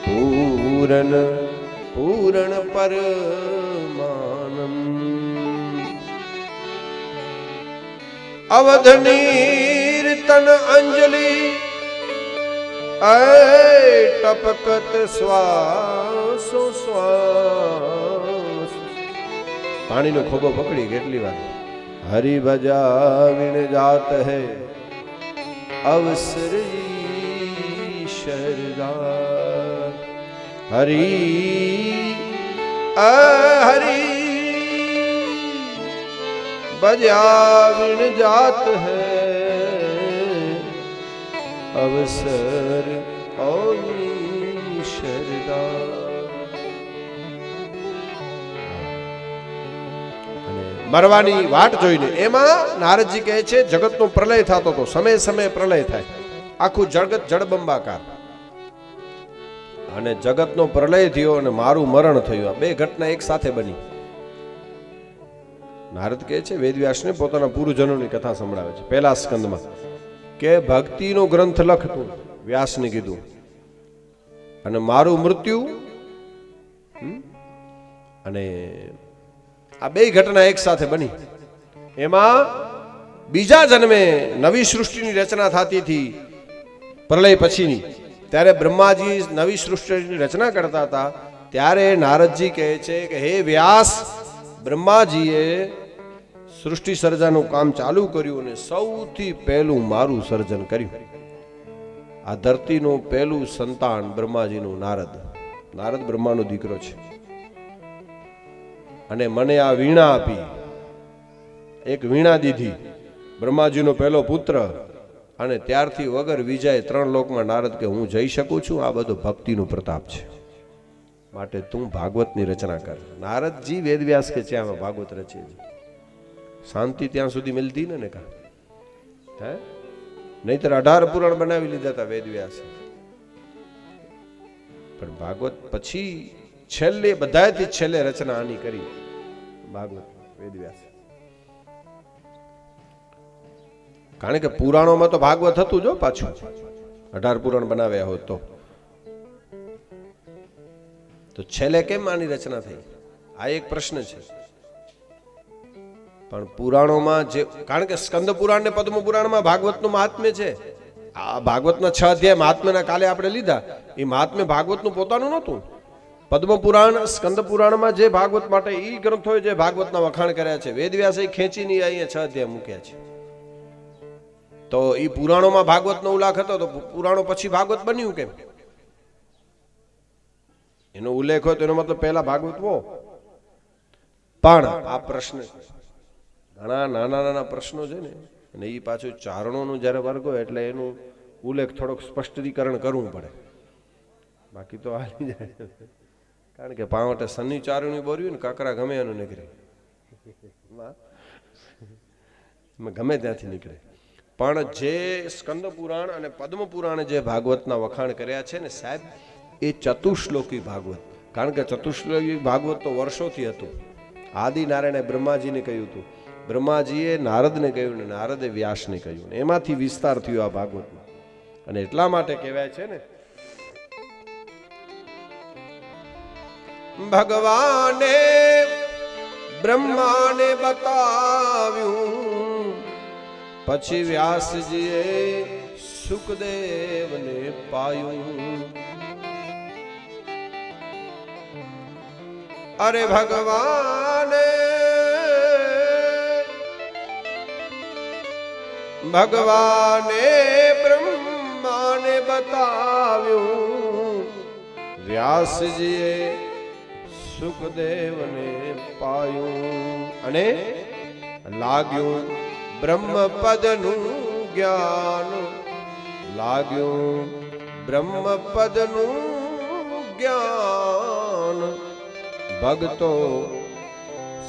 पूरन पूरण परमानंद. अवधनीर तन अंजलि टपकत श्वासो श्वास. પાણીનો ખોબો પકડી કેટલી વાર હરિ ભજાવિણ જાત હૈ અવસર શરદાર. હરિ હરિ ભજાવિણ જાત હૈ અવસર મરવાની વાટ જોઈને એમાં નારદજી કહે છે જગતનો પ્રલય થતો હતો, સમય સમય પ્રલય થાય, આખું જગત જળબંબાકાર. અને જગતનો પ્રલય થયો અને મારું મરણ થયું. આ બે ઘટના એક સાથે બની. નારદ કહે છે વેદવ્યાસને પોતાના પૂર્વજનોની કથા સંભળાવે છે પહેલા સ્કંદમાં કે ભક્તિનો ગ્રંથ લખતું વ્યાસને કીધું, અને મારું મૃત્યુ. અને આ બે ઘટના એક સાથે બની. એમાં બીજા જન્મે નવી સૃષ્ટિની રચના થતી હતી પ્રલય પછીની, ત્યારે બ્રહ્માજી નવી સૃષ્ટિની રચના કરતા હતા. ત્યારે નારદજી કહે છે કે હે વ્યાસ, બ્રહ્માજીએ સૃષ્ટિ સર્જનનું કામ ચાલુ કર્યું અને સૌથી પહેલું મારું સર્જન કર્યું. આ ધરતીનું પહેલું સંતાન બ્રહ્માજીનું નારદ. નારદ બ્રહ્માનો દીકરો છે. અને મને આ વીણા આપી, એક વીણા દીધી, બ્રહ્માજીનો પહેલો પુત્ર. અને ત્યારથી વગર વિજય 3 લોકમાં નારદ કે હું જઈ શકું છું. આ બધો ભક્તિનો પ્રતાપ છે, માટે તું ભાગવતની રચના કર. નારદજી વેદવ્યાસ કે છે આમાં ભાગવત રચે છે. શાંતિ ત્યાં સુધી મિલતી ને કા હે, નહીતર 18 પુરાણ બનાવી લીધા હતા વેદવ્યાસે. પણ ભાગવત પછી છેલ્લે બધાથી છેલ્લે રચના આની કરી ભાગવત વેદવ્યાસ. કારણ કે પુરાણોમાં તો ભાગવત હતું જો પાછું, 18 પુરાણ બનાવ્યા હોત તો છેલ્લે કેમ આની રચના થઈ? આ એક પ્રશ્ન છે. પણ પુરાણોમાં જે, કારણ કે સ્કંદ પુરાણ ને પદ્મ પુરાણમાં ભાગવતનું મહાત્મ્ય છે. આ ભાગવતના 6 અધ્યાય મહાત્મ્યના કાલે આપણે લીધા. એ મહાત્મ્ય ભાગવતનું પોતાનું નહોતું. પદ્મ પુરાણ, સ્કંદ પુરાણમાં જે ભાગવત માટે એ ગ્રંથોએ જે ભાગવતના વખાણ કર્યા છે, વેદવ્યાસે ખેંચીને અહીંયા 6 અધ્યાય મૂક્યા છે. તો એ પુરાણોમાં ભાગવતનો ઉલ્લેખ હતો, તો પુરાણો પછી ભાગવત બન્યું કેમ? એનો ઉલ્લેખ હોય તો એનો મતલબ પહેલા ભાગવત હો. પણ આ પ્રશ્ન ઘણા નાના નાના પ્રશ્નો છે ને, અને એ પાછું ચારણોનું જ્યારે વર્ગ હોય એટલે એનું ઉલ્લેખ થોડોક સ્પષ્ટીકરણ કરવું પડે, બાકી તો હાલી જાય. કારણ કે પાવટે સન્ની ચારણી બોર્યું ને કાકરા ગમે એનું નીકળે. ગમે ત્યાંથી નીકળે. પણ જે સ્કંદ પુરાણ અને પદ્મ પુરાણે જે ભાગવતના વખાણ કર્યા છે ને સાહેબ, એ ચતુશ્લોકી ભાગવત. કારણ કે ચતુશ્લોકી ભાગવત તો વર્ષોથી હતું. આદિનારાયણે બ્રહ્માજીને કહ્યું હતું, બ્રહ્માજીએ નારદને કહ્યું ને નારદે વ્યાસને કહ્યું, ને એમાંથી વિસ્તાર થયો આ ભાગવતમાં. અને એટલા માટે કહેવાય છે ને, ભગવાને બ્રહ્માને બતાવ્યું, પછી વ્યાસજીએ સુખદેવને પાયું. અરે ભગવાને બ્રહ્માને બતાવ્યું, વ્યાસજીએ સુખદેવને પાયું. અને લાગ્યું બ્રહ્મપદનું જ્ઞાન, લાગ્યું બ્રહ્મપદનું જ્ઞાન. ભક્તો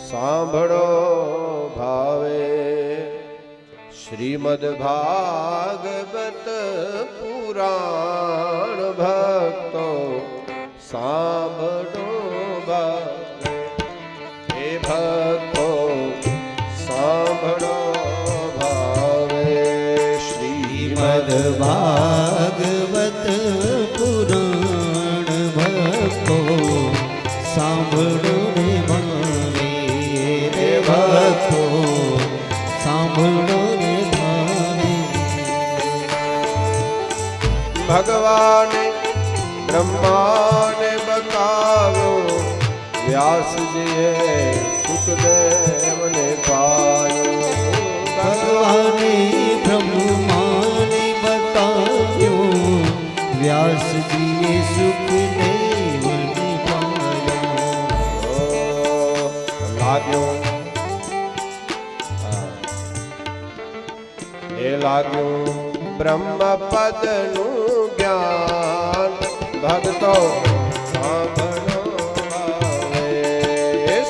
સાંભળો ભાવે, શ્રીમદ ભાગવત પુરાણ. ભક્તો સાંભળો ભાવે, હે ભક્તો સાંભળો ભાવે. શ્રીમદ ભાગવત પુરાણ. ભક્તો સાંભળો ને ભાવે, રે ભક્તો સાંભળો ને ભાવે. ભગવાને બ્રહ્માને બતાવ્યો, વ્યાસજીએ સુખદેવને પાયો. ભગવાને બ્રહ્માને બતાવ્યો, વ્યાસજીએ સુખદેવને પાયો. લાગ્યો એ લાગ્યું બ્રહ્મપદનું જ્ઞાન. ભક્તો સાંભળો ભાવે,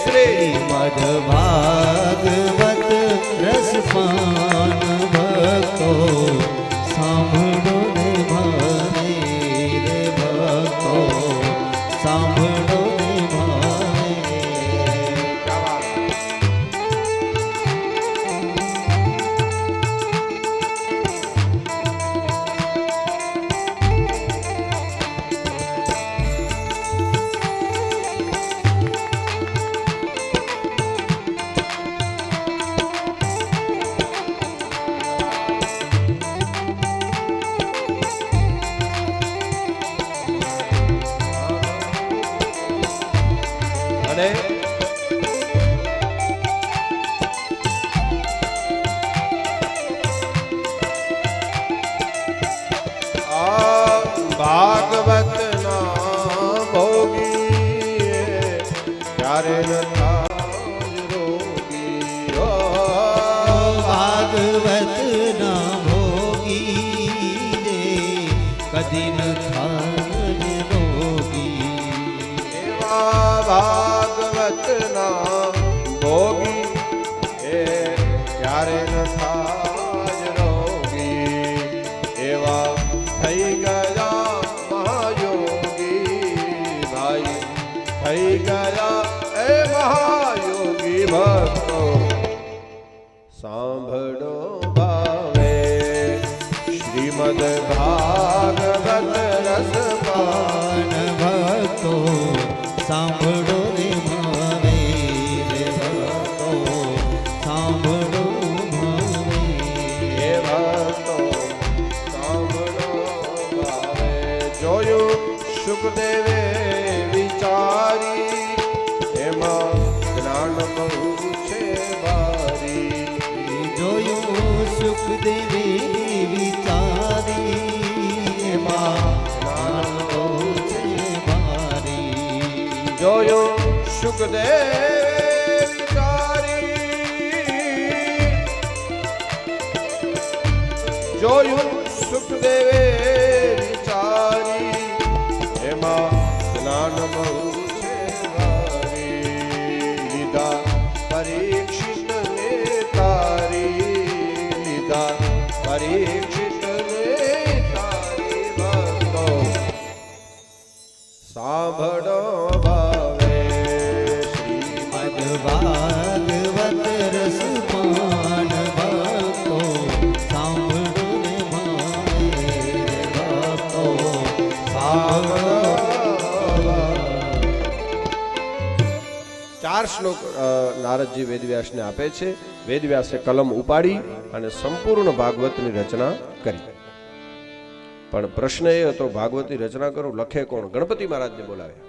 શ્રીમદ ભાગવત રસપાન. ભક્તો સાંભળો ને ભાવે, રે ભક્તો સાંભળો ને ભાવે. અને આ ભાગવતના ભોગી ક્યારે ન થાય રોગી. ભાગવતના ભોગી રે કદી ન થાય રોગી. એવા ભાગવતના ભોગી એ ક્યારે ન થાય રોગી. એવા થઈ ગયા મહાયોગી ભાઈ, થઈ ગયા એ મહાયોગી. ભક્તો સાંભળો ભાવે, શ્રીમદ ભાગવત રસપાન. ભક્તો સાંભળો ને ભાવે, રે ભક્તો સાંભળો ભાવે. હે ભક્તો સાંભળો ભાવે. જોયું સુખદેવે વિચારી, એમાં જ્ઞાન બહુ છે ભારી. જોયું સુખદેવે વિચારી, એમાં જ્ઞાન બહુ છે ભારી. જોયું સુખદેવ વિચારી, જોયું સુખદેવે વિચારી, એમાં જ્ઞાન બહુ છે ભારી. લીધા પરીક્ષિતને તારી, સાંભળો ભાવે શ્રીમદ ભાગવત રસ પાન ભક્તો સાંભળો રે મારે ભક્તો સાંભળો. 4 શ્લોક નારદજી વેદવ્યાસને આપે છે. વેદવ્યાસે કલમ ઉપાડી અને સંપૂર્ણ ભાગવતની રચના કરી. પણ પ્રશ્ન એ હતો, ભાગવતની રચના કરું, લખે કોણ? ગણપતિ મહારાજને બોલાવ્યા.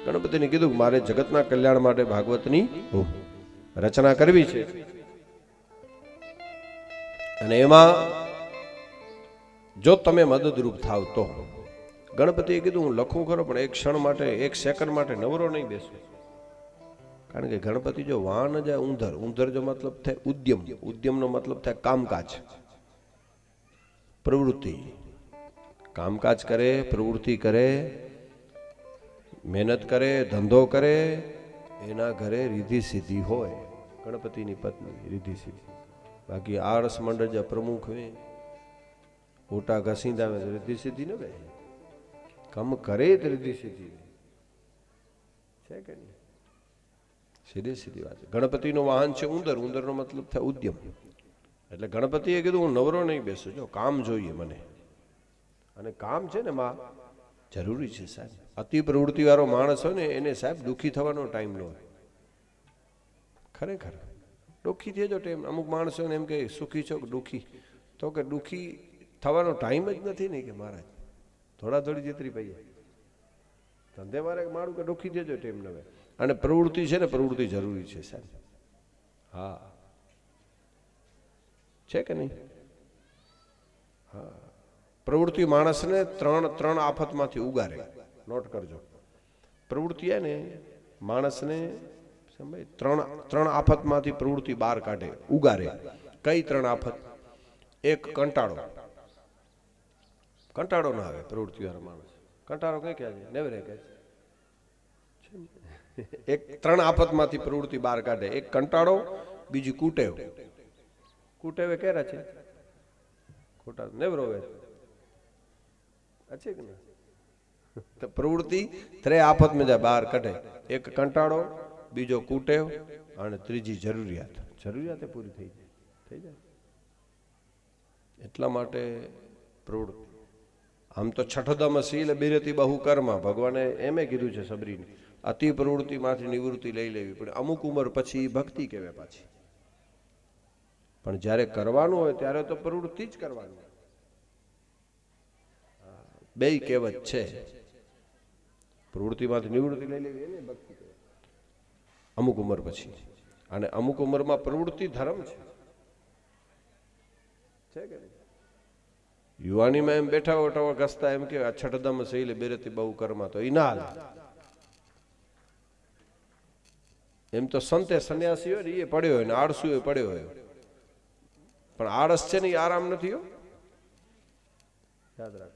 ગણપતિને કીધું મારે જગતના કલ્યાણ માટે ભાગવતની રચના કરવી છે, અને એમાં જો તમે મદદરૂપ થાવ તો. ગણપતિએ કીધું હું લખું ખરો, પણ એક ક્ષણ માટે, એક સેકન્ડ માટે નવરો નહીં બેસું. કારણ કે ગણપતિ જો વાન જાય ઊંધર, ઊંધર જો મતલબ થાય ઉદ્યમ, ઉદ્યમનો મતલબ થાય કામકાજ, પ્રવૃત્તિ. કામકાજ કરે, પ્રવૃત્તિ કરે, મહેનત કરે, ધંધો કરે, એના ઘરે રીધિ સિદ્ધિ હોય. ગણપતિની પત્ની રીધિ સિદ્ધિ. બાકી આરસ મંડળ જે પ્રમુખ હોય, ઓટા ઘસીંદા में रिद्धि सिद्धि न गए, कम करे तो रिद्धि सिद्धि છે કે નહીં? સીધી સીધી વાત. ગણપતિનો વાહન છે ઉંદર, ઉંદરનો મતલબ થાય ઉદ્યમ. એટલે ગણપતિએ કીધું હું નવરો નહીં બેસું, જો કામ જોઈએ મને. અને કામ છે ને માં જરૂરી છે સાહેબ. અતિ પ્રવૃત્તિ વાળો માણસ હોય ને એને સાહેબ દુઃખી થવાનો ટાઈમ ન હોય. ખરેખર દુઃખી થયો ટાઈમ. અમુક માણસોને એમ કે સુખી છો કે દુઃખી, તો કે દુઃખી થવાનો ટાઈમ જ નથી ને કે મહારાજ. થોડા થોડી જેતરી પૈએ ધંધે મારે મારું કે દુઃખી થયો ટાઈમ ન હોય. અને પ્રવૃત્તિ છે ને, પ્રવૃત્તિ જરૂરી છે સાહેબ. હા, છે કે નહીં? હા, પ્રવૃત્તિ માણસને ત્રણ આફતમાંથી ઉગારે. નોટ કરજો. પ્રવૃત્તિ ને માણસને ત્રણ આફતમાંથી પ્રવૃત્તિ બહાર કાઢે, ઉગારે. કઈ 3 આફત? એક કંટાળો. કંટાળો ના આવે પ્રવૃત્તિ વાળો માણસ. કંટાળો કઈ કહે છે? નેવરે કહે છે. એક 3 આફતમાંથી પ્રવૃત્તિ બહાર કાઢે. એક કંટાળો, બીજી કુટેવ. કુટેવે કેરા છે ખોટા નેવરો હોય છે કે ના? તો પ્રવૃત્તિ 3 આફત में બહાર કાઢે. એક કંટાળો, બીજો કુટેવ, અને ત્રીજી જરૂરિયાત. જરૂરિયાત પૂરી થઈ જાય. એટલા માટે પ્રવૃત્તિ. આમ તો છઠદમ શીલ બિરતિ બહુ કર્મ, ભગવાને એમે કીધું છે સબરીને, અતિ પ્રવૃત્તિમાંથી નિવૃત્તિ લઈ લેવી. પણ અમુક ઉંમર પછી ભક્તિ કહેવાય પાછી. પણ જ્યારે કરવાનું હોય ત્યારે તો પ્રવૃત્તિ જ કરવાની. બેય કહેવત છે. પ્રવૃત્તિમાંથી નિવૃત્તિ લઈ લેવી એને ભક્તિ કહેવાય અમુક ઉંમર પછી. અને અમુક ઉંમરમાં પ્રવૃત્તિ ધર્મ છે કે નહીં? યુવાનીમાં એમ બેઠા ઓટા ઘસતા એમ કે છઠદમ શૈલ બેરતી બહુ કર્મા, તો એ ના હાલે. એમ તો સંતે સંન્યાસી હોય ને એ પડ્યો હોય ને આળસુ એ પડ્યો હોય. પણ આળસ છે ને એ આરામ નથી હો, યાદ રાખ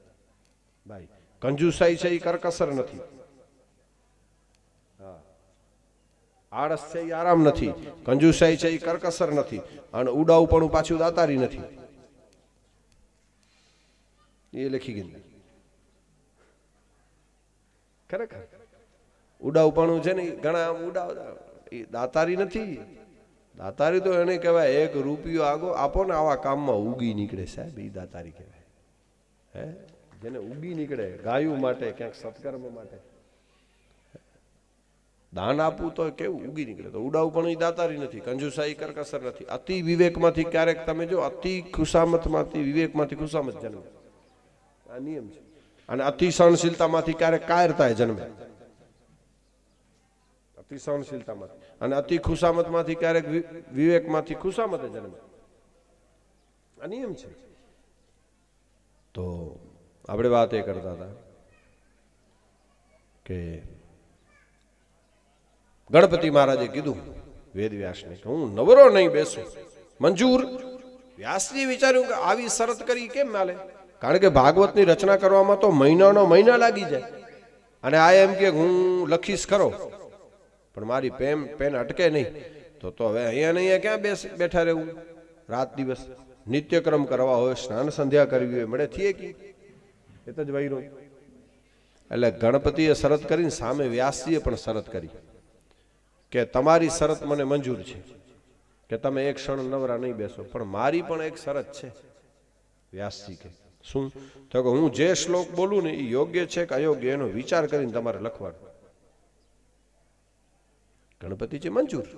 ભાઈ. કંજુસાઈ છે એ કરકસર નથી. હા, આળસ છે એ આરામ નથી. કંજુસાઈ છે એ કરકસર નથી. અને ઉડાવું પણ પાછું દાતારી નથી. એ લખી ગઈ ખરેખર. ઉડાવપણું છે ને ઘણા ઉડાવ, એ દાતારી નથી. દાતારી તો એને કહેવાય એક રૂપિયો આગો આપો ને આવા કામમાં ઉગી નીકળે સાહેબ, એ દાતારી કહેવાય. હે, જેને ઉગી નીકળે ગાયું માટે, ક્યાંક સત્કર્મ માટે દાન આપવું તો કેવું ઉગી નીકળે. તો ઉડાવપણું એ દાતારી નથી. કંજુસાઈ કરકસર નથી. અતિ વિવેકમાંથી ક્યારેક તમે જો, અતિ ખુશામતમાંથી, વિવેકમાંથી ખુશામત જન્મે, આ નિયમ છે. અને અતિ સહનશીલતામાંથી ક્યારેક કાયરતા જન્મે. અતિ સહનશીલતામાંથી. અને અતિ ખુશામતમાંથી ક્યારેક વિવેકમાંથી ખુશામત જન્મે. આ નિયમ છે. તો આપણે વાત એ કરતા હતા કે ગણપતિ મહારાજે કીધું વેદવ્યાસને કે હું નવરો નહીં બેસું. મંજૂર. વ્યાસજીએ વિચાર્યું કે આવી શરત કરી કેમ માલે? કારણ કે ભાગવતની રચના કરવામાં તો મહિના લાગી જાય. અને આ એમ કે હું લખીશ ખરો, પણ મારી પેન અટકે નહીં. તો હવે અહીંયા ને અહીંયા ક્યાં બેઠા રહેવું? રાત દિવસ નિત્યક્રમ કરવા હોય, સ્નાન સંધ્યા કરવી હોય, મળે થઈએ કે એ તો જ વૈરો. એટલે ગણપતિએ શરત કરીને સામે વ્યાસજીએ પણ શરત કરી કે તમારી શરત મને મંજૂર છે કે તમે એક ક્ષણ નવરા નહીં બેસો, પણ મારી પણ એક શરત છે. વ્યાસજી કે શું? તો કે હું જે શ્લોક બોલું ને એ યોગ્ય છે કે અયોગ્ય એનો વિચાર કરીને તમારે લખવાનો. ગણપતિજી મંજૂર.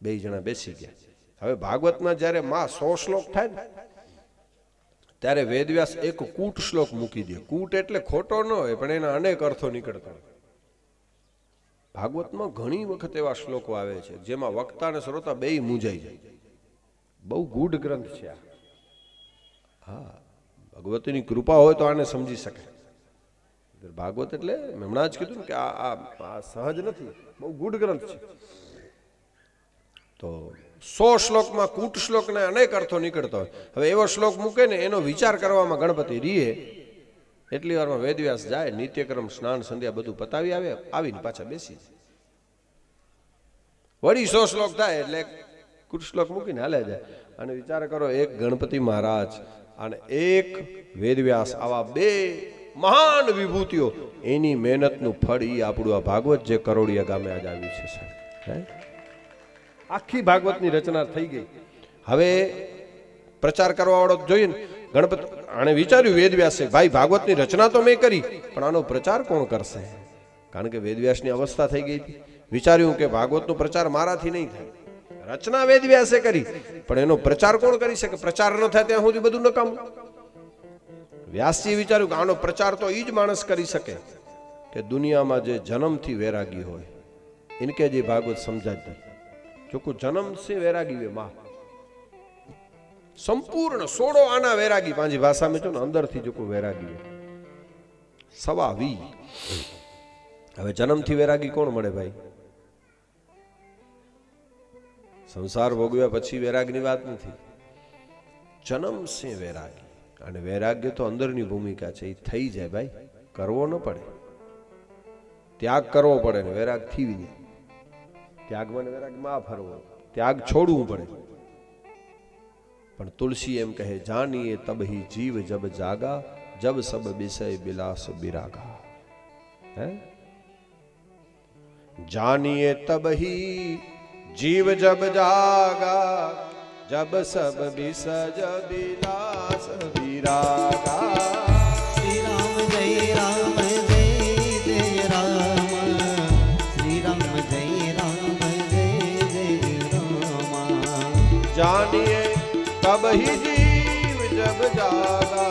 બે જણા બેસી ગયા. હવે ભાગવતમાં જયારે માં 100 શ્લોક થાય ને ત્યારે વેદવ્યાસ એક કૂટ શ્લોક મૂકી દે. કૂટ એટલે ખોટો ન હોય પણ એના અનેક અર્થો નીકળતા હોય. ભાગવતમાં ઘણી વખત એવા શ્લોકો આવે છે જેમાં વક્તા અને શ્રોતા બેય મૂંઝાઈ જાય. બહુ ગૂઢ ગ્રંથ છે આ. હા, ભગવતીની કૃપા હોય તો આને સમજી શકે. ભાગવત એટલે મેં હમણાં જ કીધું ને કે આ સહજ નથી, બહુ ગૂઢ ગ્રંથ છે. તો 100 શ્લોકમાં કૂટ શ્લોકને અનેક અર્થો નીકળતા હોય. હવે એવો શ્લોક મૂકે ને એનો વિચાર કરવામાં ગણપતિ રીએ. એટલી વારમાં વેદવ્યાસ જાય, નિત્યક્રમ સ્નાન સંધ્યા બધું પતાવી આવે, આવીને પાછા બેસી જાય. વળી 100 શ્લોક થાય એટલે કૂટ શ્લોક મૂકીને હાલે જાય. અને વિચાર કરો, એક ગણપતિ મહારાજ અને એક વેદવ્યાસ, આવા બે મહાન વિભૂતિઓ, એની મહેનતનું ફળ ઈ આપણું આ ભાગવત જે કરોડિયા ગામે આજ આવ્યું છે સાહેબ. આખી ભાગવતની રચના થઈ ગઈ. હવે પ્રચાર કરવા વાળો જોઈએ ને. ગણપતિ આણે વિચાર્યું વેદવ્યાસે, ભાઈ ભાગવતની રચના તો મેં કરી પણ આનો પ્રચાર કોણ કરશે? કારણ કે વેદવ્યાસની અવસ્થા થઈ ગઈ હતી. વિચાર્યું કે ભાગવતનો પ્રચાર મારાથી નહીં થાય. રચના વેદવ્યાસે કરી પણ એનો પ્રચાર કોણ કરી શકે? પ્રચાર ન થાય ત્યાં સુધી બધું નકામું. વ્યાસજીએ વિચાર્યું કે આનો પ્રચાર તો ઈ જ માણસ કરી શકે કે દુનિયામાં જે જન્મથી વૈરાગી હોય. ઇનકે જે ભાગવત સમજાય જો કોઈ જન્મ से વૈરાગી વે માં સંપૂર્ણ સોડો આના વૈરાગી પાંજી ભાષામાં જો ને અંદરથી જો કોઈ વૈરાગી સવા વી. હવે જન્મથી વૈરાગી કોણ મળે ભાઈ? સંસાર ભોગવ્યા પછી વૈરાગની વાત નથી. જન્મ સે વૈરાગી. અને વૈરાગ્ય તો અંદરની ભૂમિકા છે, એ થઈ જાય ભાઈ, કરવો ન પડે. ત્યાગ કરવો પડે ને વૈરાગ થીવી નહીં. ત્યાગમાં વૈરાગમાં ફરવો, ત્યાગ છોડવું પડે. પણ તુલસી એમ કહે, જાનીએ તબહી જીવ જબ જાગા, જબ સબ વિષય બિલાસ બિરાગા. હે જાનીએ તબહી જીવ જબ જાગા, જબ સબ વિસજ બિલાસ બિરાગા. શ્રી રામ જય રામ જય જય રામ, શ્રી રામ જય રામ જય જય રામ. જાનિए तब ही जीव जब जागा,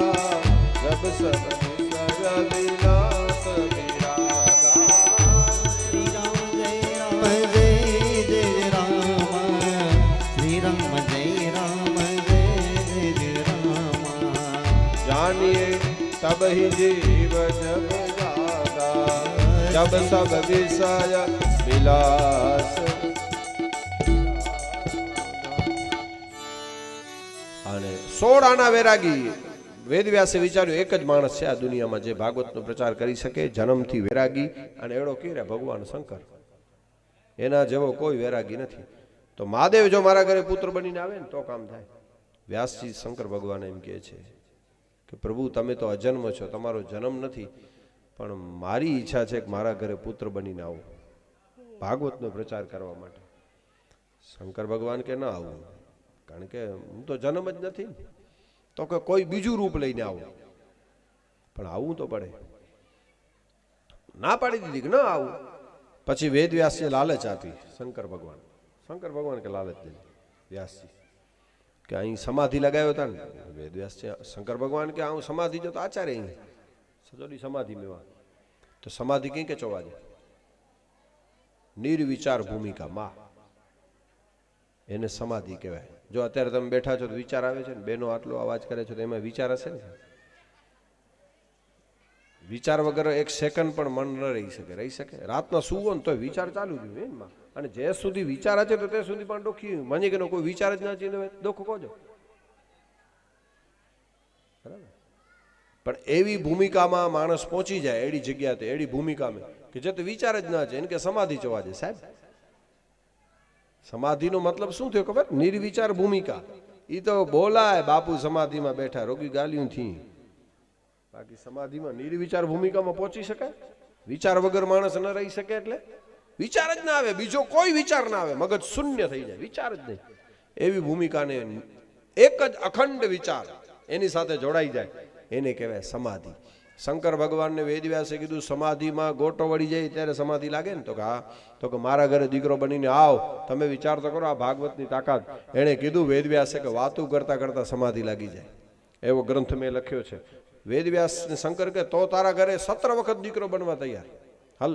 जब सब विसज विलास विरागा. શ્રી રામ જય રામ જય જય રામ, શ્રી રામ જય રામ જય જય રામ. जानिए तब ही जीव जब जागा, जब सब विषय विलास. અને 16 આના વૈરાગી. વેદવ્યાસે વિચાર્યું એક જ માણસ છે આ દુનિયામાં જે ભાગવતનો પ્રચાર કરી શકે, જન્મથી વૈરાગી, અને એડો કે ભગવાન શંકર. એના જેવો કોઈ વૈરાગી નથી. તો મહાદેવ જો મારા ઘરે પુત્ર બનીને આવે ને તો કામ થાય. વ્યાસજી શંકર ભગવાન એમ કહે છે કે પ્રભુ તમે તો અજન્મ છો, તમારો જન્મ નથી, પણ મારી ઈચ્છા છે કે મારા ઘરે પુત્ર બનીને આવો ભાગવતનો પ્રચાર કરવા માટે. શંકર ભગવાન કે ના આવું, કારણ કે હું તો જન્મ જ નથી. તો કે કોઈ બીજું રૂપ લઈને આવું, પણ આવવું તો પડે. ના પાડી દીધી કે ના આવું. પછી વેદવ્યાસજીએ લાલચ આપી શંકર ભગવાન. શંકર ભગવાન કે લાલચ દે વ્યાસજી કે અહીં સમાધિ લગાવ્યો હતા ને. વેદવ્યાસ છે શંકર ભગવાન કે હું સમાધિ જો તો આચાર્ય અહીં સજોડી સમાધિ મેવા. તો સમાધિ કઈ કે ચોવા જાય નિર્વિચાર ભૂમિકા માં, એને સમાધિ કહેવાય. જો અત્યારે તમે બેઠા છો તો વિચાર આવે છે ને, બેનો આટલો અવાજ કરે છે તો એમાં વિચાર હશે ને. વિચાર વગર એક સેકન્ડ પણ મન ન રહી શકે. રહી શકે? રાતના સુવો ને તો વિચાર ચાલુ જ હોય એમાં. અને જે સુધી વિચાર છે તો તે સુધી પણ ડોખી મને કે કોઈ વિચાર જ ના ચીને દુઃખ કોજો. બરાબર. પણ એવી ભૂમિકામાં માણસ પહોંચી જાય, એડી જગ્યા તે એડી ભૂમિકામાં કે જે તો વિચાર જ ના છે એને કે સમાધિ ચવા દે સાહેબ. સમાધિનો મતલબ શું થયો ખબર? નિર્વિચાર ભૂમિકા. એ તો બોલાય બાપુ સમાધિમાં બેઠા, રોગી ગાલિયું થી બાકી સમાધિમાં નિર્વિચાર ભૂમિકામાં પહોંચી શકાય? વિચાર વગર માણસ ન રહી શકે, એટલે વિચાર જ ના આવે, બીજો કોઈ વિચાર ના આવે, મગજ શૂન્ય થઈ જાય, વિચાર જ નહીં. એવી ભૂમિકાને એક જ અખંડ વિચાર એની સાથે જોડાઈ જાય એને કહેવાય સમાધિ. શંકર ભગવાનને વેદવ્યાસે કીધું સમાધિમાં ગોટો વળી જાય ત્યારે સમાધિ લાગે ને? તો કે હા. તો કે મારા ઘરે દીકરો બનીને આવ, તમે વિચાર તો કરો આ ભાગવતની તાકાત. એણે કીધું વેદવ્યાસે કે વાતું કરતા કરતા સમાધિ લાગી જાય. એવો ગ્રંથ મેં લખ્યો છે. વેદવ્યાસ ને શંકર કે તો તારા ઘરે 17 વખત દીકરો બનવા તૈયાર હલ.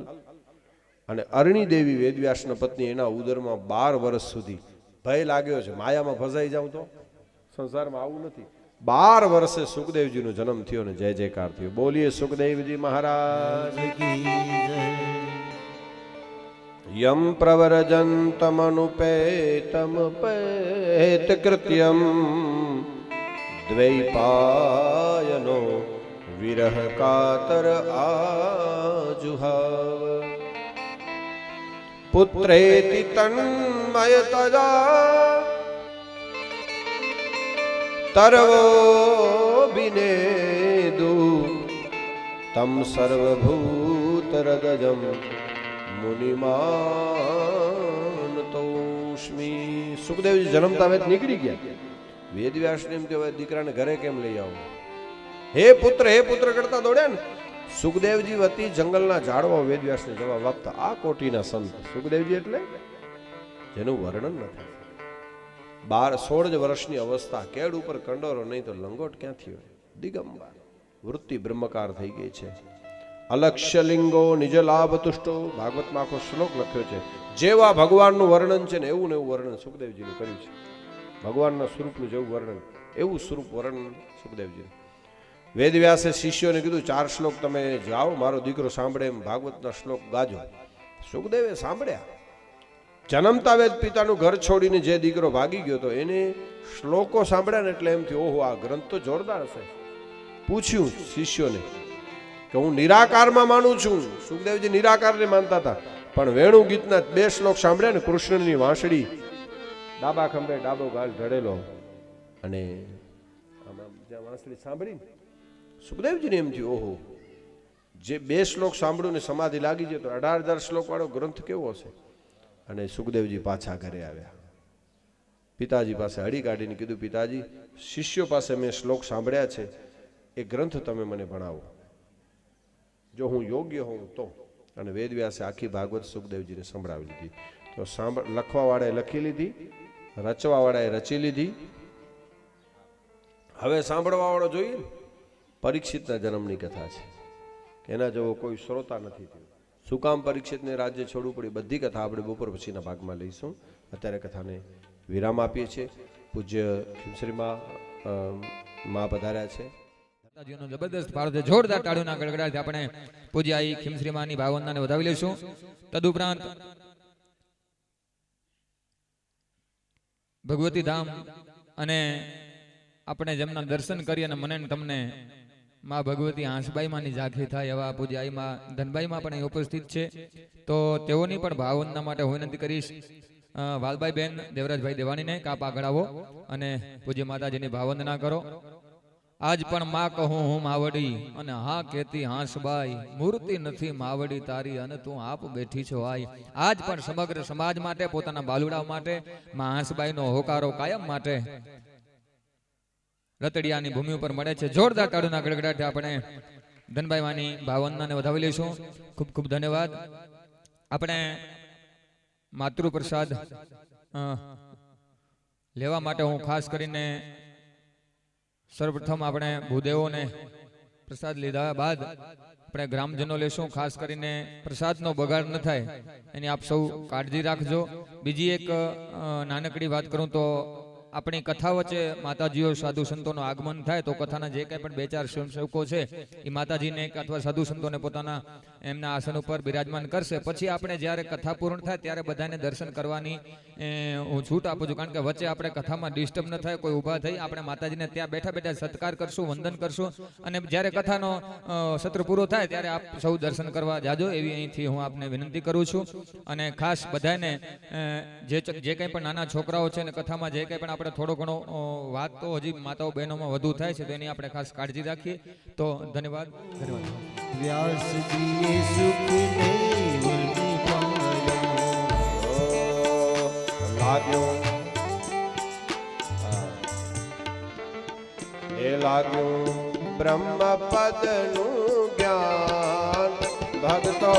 અને અરણી દેવી વેદવ્યાસના પત્ની, એના ઉદરમાં 12 વર્ષ સુધી ભય લાગ્યો છે, માયામાં ફસાઈ જાઉં તો સંસારમાં આવું નથી. 12 વર્ષે સુખદેવજીનો જન્મ થયો ને જય જયકાર થયો. બોલીએ સુખદેવજી મહારાજ કી જય. યમ પ્રવરજંતમનુપેતમ પેત કૃત્યમ દ્વૈપાયનો વિરહ કાતર આજુહાવ પુત્રેતિ તન્મયતદા તરવો બિનેદુ તમ સર્વભૂતરદજમ મુનિમાનતોષ્મી. સુખદેવજી જન્મતા વેદ નીકળી ગયા. વેદવ્યાસને એમ કે દીકરાને ઘરે કેમ લઈ આવો? હે પુત્ર કરતા દોડ્યા ને. સુખદેવજી વતી જંગલના ઝાડવા વેદવ્યાસને જવાબ આપતા. આ કોટીના સંત સુખદેવજી એટલે જેનું વર્ણન ન થાય. 16 વર્ષની અવસ્થા, કેડ ઉપર કંડોરો નહીં તો લંગોટ ક્યાંથી હોય? દિગંબર વૃત્તિ બ્રહ્મકાર થઈ ગઈ છે. અલક્ષ્ય લિંગો નિજ લાભ તુષ્ટો. ભાગવતમાં આખો શ્લોક લખ્યો છે. જેવા ભગવાનનું વર્ણન છે ને એવું વર્ણન સુખદેવજીનું કર્યું છે. ભગવાનના સ્વરૂપનું જેવું વર્ણન એવું સ્વરૂપ વર્ણન સુખદેવજી. વેદવ્યાસે શિષ્યોને કીધું 4 શ્લોક તમે જાઓ, મારો દીકરો સાંભળે એમ ભાગવતના શ્લોક ગાજો. સુખદેવે સાંભળ્યા. જન્મતા વેદ પિતાનું ઘર છોડીને જે દીકરો ભાગી ગયો તો એને શ્લોકો સાંભળ્યા ને એટલે એમ થયું ઓહો આ ગ્રંથ તો જોરદાર હશે. પૂછ્યું શિષ્યોને કે હું નિરાકારમાં માનું છું. સુખદેવજી નિરાકારને માનતા હતા, પણ વેણુ ગીતના 2 શ્લોક સાંભળ્યા ને, કૃષ્ણની વાંસળી ડાબા ખંભે ડાબો ગાલ ઢળેલો, અને આમાં જ્યાં વાંસળી સાંભળી સુખદેવજીને એમ થયું ઓહો જે 2 શ્લોક સાંભળ્યું ને સમાધિ લાગી જાય તો 18,000 શ્લોક વાળો ગ્રંથ કેવો હશે. અને સુખદેવજી પાછા ઘરે આવ્યા. પિતાજી પાસે હળી કાઢીને કીધું પિતાજી શિષ્યો પાસે મેં શ્લોક સાંભળ્યા છે, એ ગ્રંથ તમે મને ભણાવો જો હું યોગ્ય હોઉં તો. અને વેદવ્યાસે આખી ભાગવત સુખદેવજીને સંભળાવી લીધી. તો લખવા વાળાએ લખી લીધી, રચવા વાળાએ રચી લીધી. હવે સાંભળવા વાળો જોઈએ. પરીક્ષિતના જન્મની કથા છે, એના જેવો કોઈ શ્રોતા નથી થયો. શું કામ પરીક્ષિતને રાજ્ય છોડવું પડ્યું? બધી કથા આપણે બપોર પછીના ભાગમાં લઈશું. અત્યારે કથાને વિરામ આપીએ છીએ. પૂજ્ય ખીમશ્રીમાં માં પધાર્યા છે. જબરદસ્ત ભારત જોરદાર તાળીઓના ગડગડાટથી આપણે પૂજ્ય આઈ ખીમશ્રીમાની ભાવવંદનાને વધાવી લઈશું. તદુપરાંત ભગવતી ધામ અને આપણે જેમના દર્શન કરી અને મને તમને માં ભગવતી હાંસબાઈ માની ઝાંખી થાય એવા પૂજ્ય આઈ માં ધનબાઈ માં પણ અહીં ઉપસ્થિત છે. તો તેઓની પણ ભાવવંદના માટે હું વિનંતી કરીશ વાલબાઈ બેન દેવરાજભાઈ દેવાણીને કાપ આગળ આવો અને પૂજ્ય માતાજીની ભાવવંદના કરો. આજ પણ માં કહું હું માવડી અને હા કેતી હાંસબાઈ, મૂર્તિ નથી માવડી તારી અને તું આપ બેઠી છો આઈ. આજ પણ સમગ્ર સમાજ માટે, પોતાના બાલુડાઓ માટે માં હાંસબાઈનો હોકારો કાયમ માટે રતડિયાની ભૂમિ ઉપર મળે છે. જોરદાર તાળીઓના ગડગડાટથી આપણે ધનબાઈ માની ભાવવંદનાને વધાવી લઈશું. ખૂબ ખૂબ ધન્યવાદ. આપણે માતૃપ્રસાદ લેવા માટે હું ખાસ કરીને સર્વપ્રથમ આપણે ભૂદેવોને પ્રસાદ લીધા બાદ આપણે ગ્રામજનો લેશું. ખાસ કરીને પ્રસાદનો બગાડ ન થાય એની આપ સૌ કાળજી રાખજો. બીજી એક નાનકડી વાત કરું તો આપણી કથા વચ્ચે માતાજીઓ સાધુ સંતોનું આગમન થાય તો કથાના જે કંઈ પણ 2-4 સ્વયંસેવકો છે એ માતાજીને અથવા સાધુ સંતોને પોતાના એમના આસન ઉપર બિરાજમાન કરશે. પછી આપણે જ્યારે કથા પૂર્ણ થાય ત્યારે બધાને દર્શન કરવાની હું છૂટ આપું છું. કારણ કે વચ્ચે આપણે કથામાં ડિસ્ટર્બ ન થાય, કોઈ ઊભા થઈ આપણે માતાજીને ત્યાં બેઠા બેઠા સત્કાર કરશું, વંદન કરશું અને જ્યારે કથાનો સત્ર પૂરો થાય ત્યારે આપ સૌ દર્શન કરવા જાજો એવી અહીંથી હું આપને વિનંતી કરું છું. અને ખાસ બધાને જે કંઈ પણ નાના છોકરાઓ છે ને કથામાં જે કંઈ પણ આપણે થોડો ઘણો વાત તો હજી માતાઓ બહેનોમાં વધુ થાય છે તો એની આપણે ખાસ કાળજી રાખીએ. તો ધન્યવાદ. વ્યાસજીએ સુખ દેવને પાયો. લાગ્યું એ લાગ્યું બ્રહ્મ પદનું જ્ઞાન ભક્તો